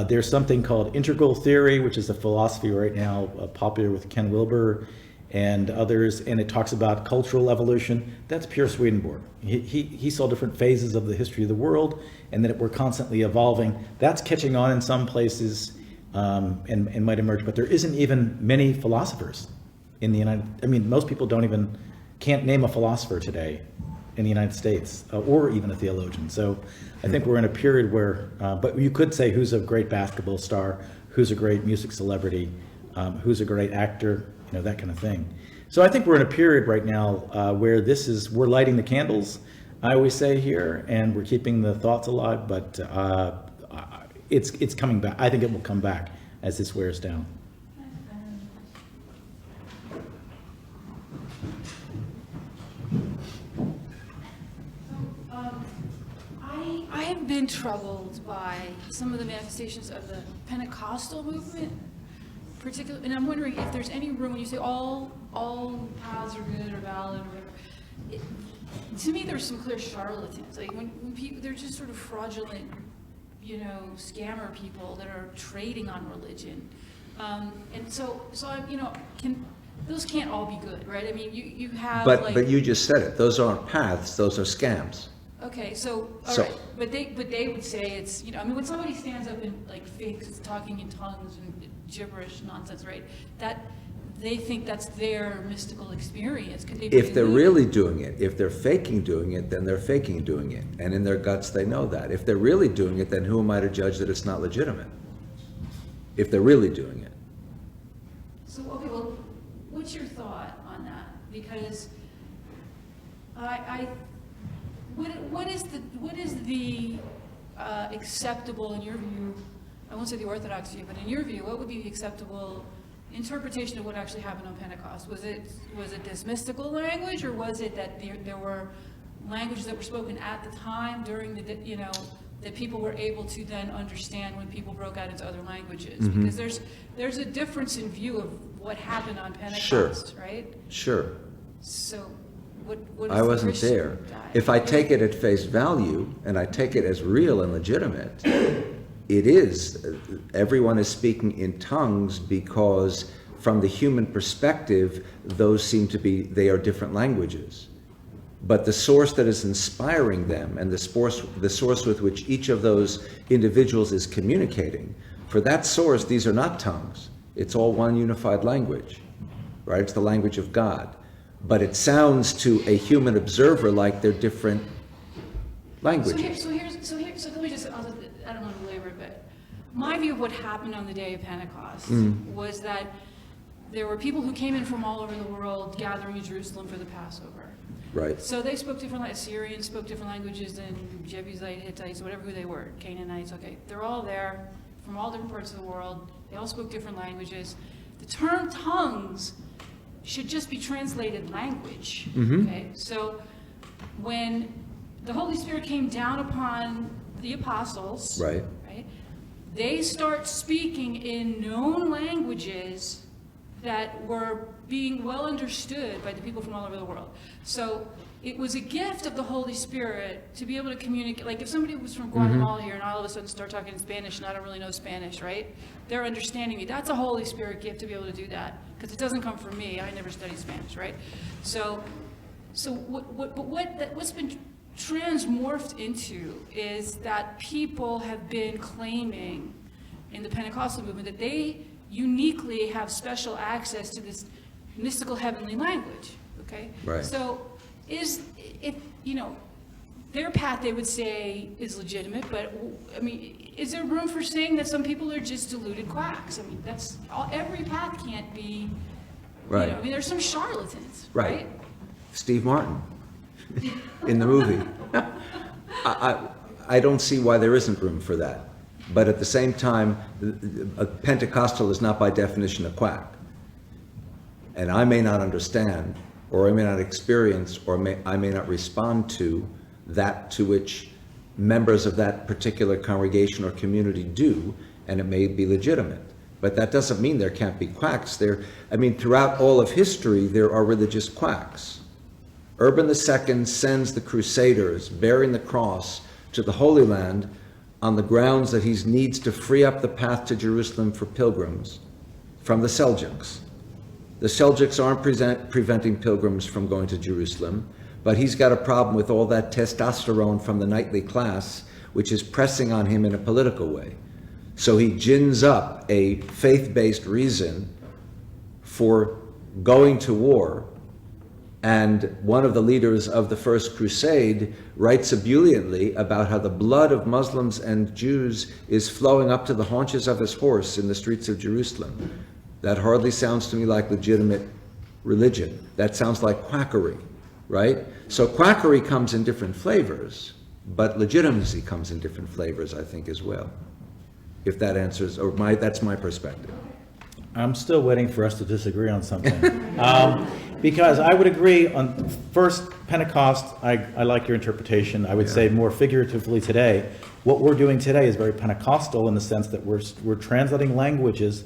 there's something called integral theory, which is a philosophy right now popular with Ken Wilber and others, and it talks about cultural evolution. That's pure Swedenborg. He saw different phases of the history of the world, and that we're constantly evolving. That's catching on in some places, and might emerge, but there isn't even many philosophers in the most people can't name a philosopher today in the United States, or even a theologian. So I think we're in a period where, but you could say who's a great basketball star, who's a great music celebrity, who's a great actor, that kind of thing. So I think we're in a period right now where we're lighting the candles, I always say here, and we're keeping the thoughts alive, but it's coming back. I think it will come back as this wears down. I have been troubled by some of the manifestations of the Pentecostal movement, particularly, and I'm wondering if there's any room when you say all paths are good or valid or whatever. To me, there's some clear charlatans. Like when people, they're just sort of fraudulent, scammer people that are trading on religion, and so those can't all be good, right? I mean, you have. But you just said it. Those aren't paths. Those are scams. Okay, so all right, but they would say it's when somebody stands up and fakes talking in tongues and gibberish nonsense, right? That they think that's their mystical experience. Could they? If they're really doing it, if they're faking doing it, then they're faking doing it, and in their guts they know that. If they're really doing it, then who am I to judge that it's not legitimate? If they're really doing it. So okay, well, what's your thought on that? Because what is the acceptable in your view? I won't say the Orthodox view, but in your view, what would be the acceptable interpretation of what actually happened on Pentecost? Was it this mystical language, or was it that there were languages that were spoken at the time during that people were able to then understand when people broke out into other languages? Mm-hmm. Because there's a difference in view of what happened on Pentecost, right? Sure. So. What I wasn't there. If I take it at face value and I take it as real and legitimate, it is. Everyone is speaking in tongues because from the human perspective, those seem to be, they are different languages. But the source that is inspiring them and the source with which each of those individuals is communicating, for that source, these are not tongues. It's all one unified language, right? It's the language of God. But it sounds to a human observer like they're different languages. So let me just, I don't want to belabor it, but my view of what happened on the day of Pentecost was that there were people who came in from all over the world gathering in Jerusalem for the Passover. Right. So they spoke different, Assyrians spoke different languages than Jebusite, Hittites, whatever who they were, Canaanites, okay. They're all there from all different parts of the world. They all spoke different languages. The term tongues should just be translated language, okay? So when the Holy Spirit came down upon the apostles, Right. they start speaking in known languages that were being well understood by the people from all over the world. So it was a gift of the Holy Spirit to be able to communicate. Like if somebody was from Guatemala here and all of a sudden start talking in Spanish and I don't really know Spanish, right? They're understanding me. That's a Holy Spirit gift to be able to do that because it doesn't come from me. I never studied Spanish, right? So what's been transmorphed into is that people have been claiming in the Pentecostal movement that they uniquely have special access to this mystical heavenly language, okay? Right. So their path they would say is legitimate, but I mean, is there room for saying that some people are just deluded quacks? I mean, that's all, every path can't be, Right. I mean, there's some charlatans, Right. right? Steve Martin in the movie. I don't see why there isn't room for that. But at the same time, a Pentecostal is not by definition a quack. And I may not understand, or I may not experience, or I may not respond to that to which members of that particular congregation or community do, and it may be legitimate. But that doesn't mean there can't be quacks. Throughout all of history, there are religious quacks. Urban II sends the Crusaders bearing the cross to the Holy Land on the grounds that he needs to free up the path to Jerusalem for pilgrims from the Seljuks. The Seljuks aren't preventing pilgrims from going to Jerusalem, but he's got a problem with all that testosterone from the knightly class, which is pressing on him in a political way. So he gins up a faith-based reason for going to war. And one of the leaders of the First Crusade writes ebulliently about how the blood of Muslims and Jews is flowing up to the haunches of his horse in the streets of Jerusalem. That hardly sounds to me like legitimate religion. That sounds like quackery, right? So quackery comes in different flavors, but legitimacy comes in different flavors, I think, as well. If that answers, that's my perspective. I'm still waiting for us to disagree on something. Because I would agree on first Pentecost, I like your interpretation. I would say more figuratively today, what we're doing today is very Pentecostal in the sense that we're translating languages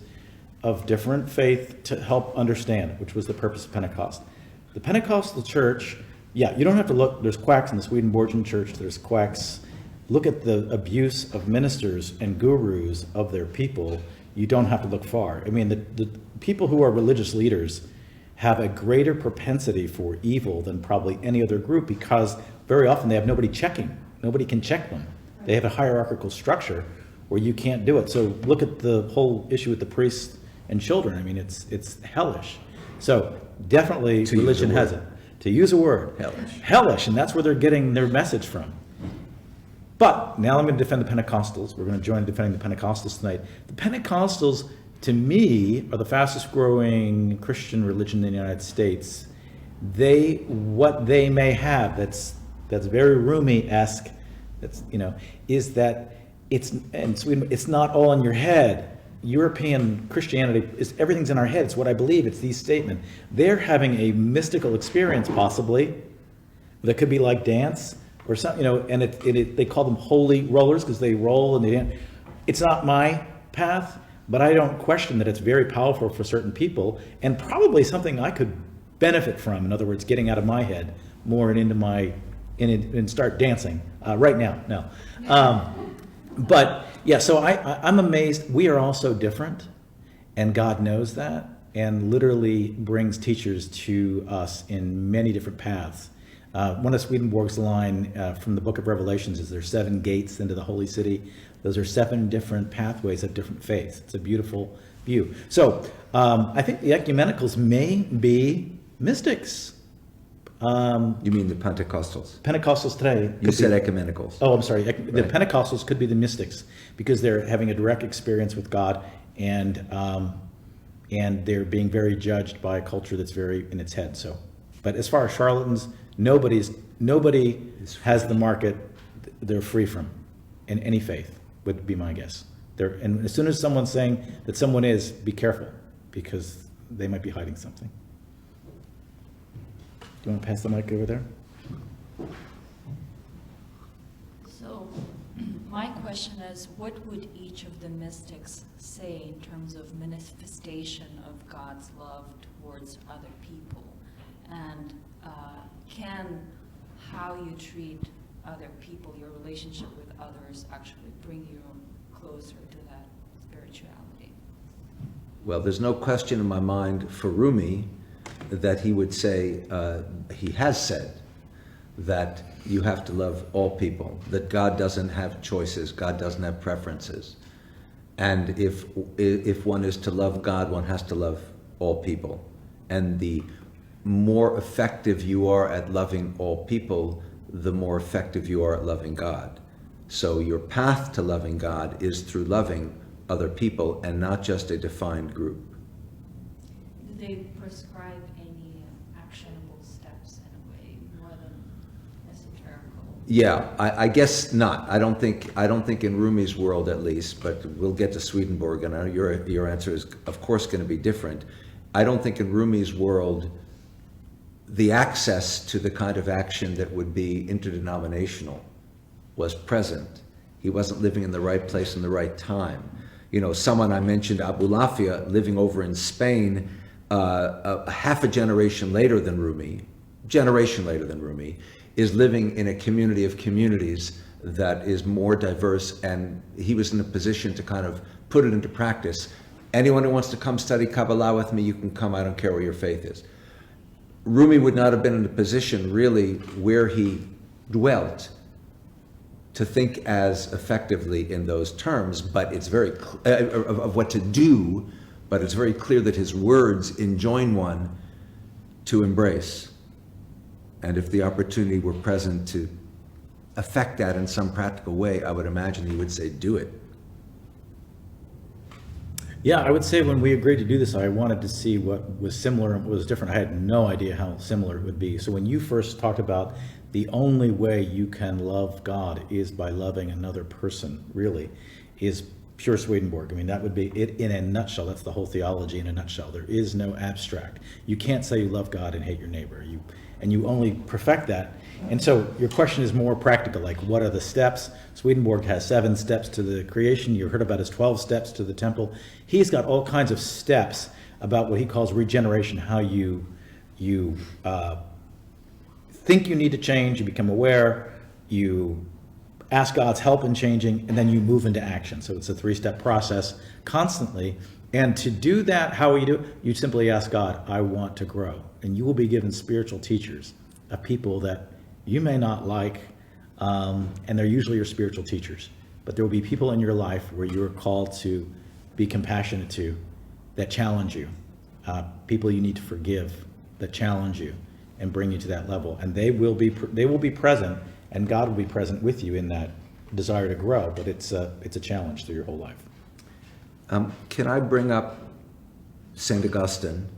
of different faith to help understand, which was the purpose of Pentecost. The Pentecostal church, you don't have to look, there's quacks in the Swedenborgian church, there's quacks. Look at the abuse of ministers and gurus of their people. You don't have to look far. I mean, the people who are religious leaders have a greater propensity for evil than probably any other group because very often they have nobody checking. Nobody can check them. They have a hierarchical structure where you can't do it. So look at the whole issue with the priests and children. I mean, it's hellish. So definitely religion has it. To use a word. Hellish. Hellish, and that's where they're getting their message from. But now I'm going to defend the Pentecostals. We're going to join defending the Pentecostals tonight. The Pentecostals, to me, are the fastest growing Christian religion in the United States. What they may have that's very Rumi-esque, is that it's not all in your head. European Christianity everything's in our head. It's what I believe. It's these statements. They're having a mystical experience, possibly, that could be like dance or something, and they call them holy rollers because they roll and they dance. It's not my path, but I don't question that it's very powerful for certain people and probably something I could benefit from. In other words, getting out of my head more and into and start dancing right now. No. But yeah, so I'm amazed. We are all so different, and God knows that. and literally brings teachers to us in many different paths. One of Swedenborg's line from the Book of Revelations is there's 7 gates into the holy city. Those are 7 different pathways of different faiths. It's a beautiful view. So I think the ecumenicals may be mystics. You mean the Pentecostals? Pentecostals today. You said ecumenicals. Oh, I'm sorry. The Pentecostals could be the mystics because they're having a direct experience with God, and they're being very judged by a culture that's very in its head. So, but as far as charlatans, nobody has the market they're free from in any faith, would be my guess. And as soon as someone's saying that someone is, be careful, because they might be hiding something. Do you want to pass the mic over there? So, my question is, what would each of the mystics say in terms of manifestation of God's love towards other people? And can how you treat other people, your relationship with others, actually bring you closer to that spirituality? Well, there's no question in my mind for Rumi that he would say, he has said, that you have to love all people, that God doesn't have choices, God doesn't have preferences. And if one is to love God, one has to love all people. And the more effective you are at loving all people, the more effective you are at loving God. So your path to loving God is through loving other people and not just a defined group. Do they prescribe any actionable steps in a way, more than esoterical? Yeah, I guess not. I don't think in Rumi's world at least, but we'll get to Swedenborg, and I know your answer is of course going to be different. I don't think in Rumi's world the access to the kind of action that would be interdenominational was present. He wasn't living in the right place in the right time. You know, someone I mentioned, Abu Lafia, living over in Spain, half a generation later than Rumi, is living in a community of communities that is more diverse, and he was in a position to kind of put it into practice. Anyone who wants to come study Kabbalah with me, you can come, I don't care where your faith is. Rumi would not have been in a position really where he dwelt to think as effectively in those terms, but it's very of what to do, but it's very clear that his words enjoin one to embrace. And if the opportunity were present to affect that in some practical way, I would imagine he would say, do it. Yeah, I would say when we agreed to do this, I wanted to see what was similar and what was different. I had no idea how similar it would be. So when you first talked about the only way you can love God is by loving another person, really, is pure Swedenborg. I mean, that would be it in a nutshell. That's the whole theology in a nutshell. There is no abstract. You can't say you love God and hate your neighbor. You only perfect that. And so your question is more practical, like what are the steps? Swedenborg has 7 steps to the creation. You heard about his 12 steps to the temple. He's got all kinds of steps about what he calls regeneration, how you think you need to change, you become aware, you ask God's help in changing, and then you move into action. So it's a 3-step process constantly. And to do that, how will you do it? You simply ask God, I want to grow. And you will be given spiritual teachers of people that you may not like, and they're usually your spiritual teachers. But there will be people in your life where you're called to be compassionate to, that challenge you. People you need to forgive, that challenge you and bring you to that level. And they will be present, and God will be present with you in that desire to grow. But it's a challenge through your whole life. Can I bring up St. Augustine?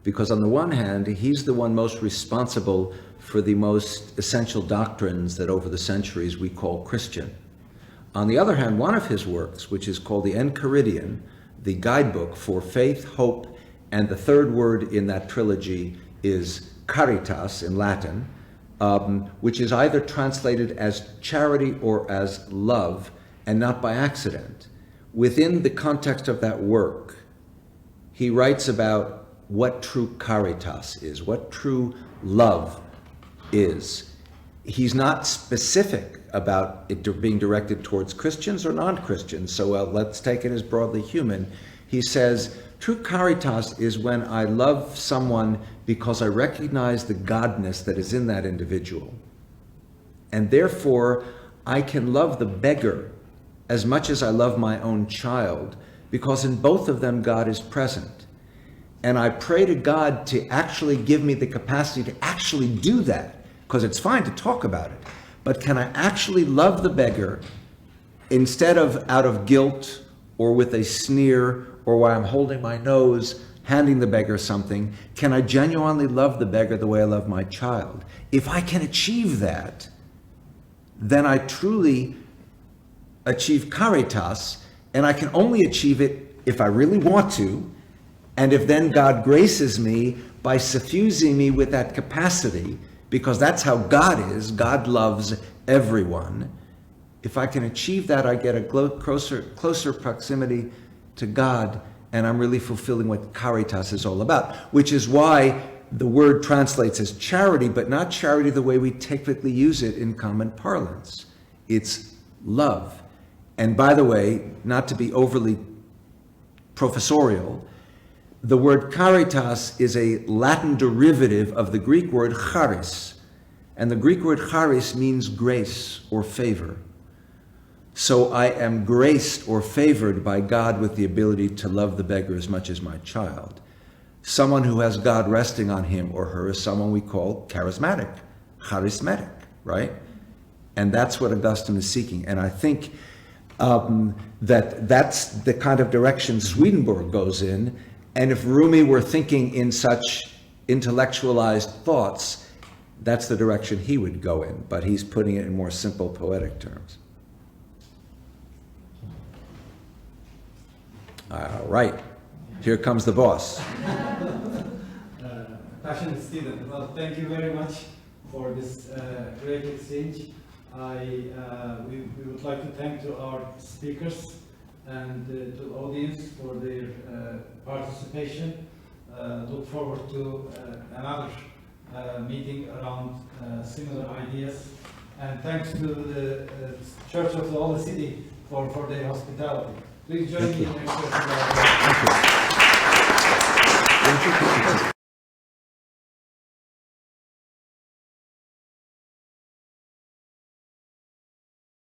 Because on the one hand, he's the one most responsible for the most essential doctrines that over the centuries we call Christian. On the other hand, one of his works, which is called the Enchiridion, the guidebook for faith, hope, and the third word in that trilogy is caritas in Latin, which is either translated as charity or as love, and not by accident. Within the context of that work, he writes about what true caritas is, what true love is. He's not specific about it being directed towards Christians or non-Christians, so let's take it as broadly human. He says, true caritas is when I love someone because I recognize the godness that is in that individual. And therefore, I can love the beggar as much as I love my own child, because in both of them God is present. And I pray to God to actually give me the capacity to actually do that, because it's fine to talk about it, but can I actually love the beggar instead of out of guilt or with a sneer or while I'm holding my nose, handing the beggar something? Can I genuinely love the beggar the way I love my child? If I can achieve that, then I truly achieve caritas, and I can only achieve it if I really want to, and if then God graces me by suffusing me with that capacity, because that's how God is. God loves everyone. If I can achieve that, I get a closer proximity to God, and I'm really fulfilling what caritas is all about, which is why the word translates as charity, but not charity the way we typically use it in common parlance. It's love. And by the way, not to be overly professorial, the word caritas is a Latin derivative of the Greek word charis. And the Greek word charis means grace or favor. So I am graced or favored by God with the ability to love the beggar as much as my child. Someone who has God resting on him or her is someone we call charismatic, charismatic, right? And that's what Augustine is seeking. And I think that's the kind of direction Swedenborg goes in. And if Rumi were thinking in such intellectualized thoughts, that's the direction he would go in. But he's putting it in more simple, poetic terms. All right, here comes the boss. Passionate student, well, thank you very much for this great exchange. We would like to thank to our speakers and to the audience for their participation. Look forward to another meeting around similar ideas. And thanks to the Church of the Holy City for their hospitality. Please join me in expressing our gratitude. Thank you.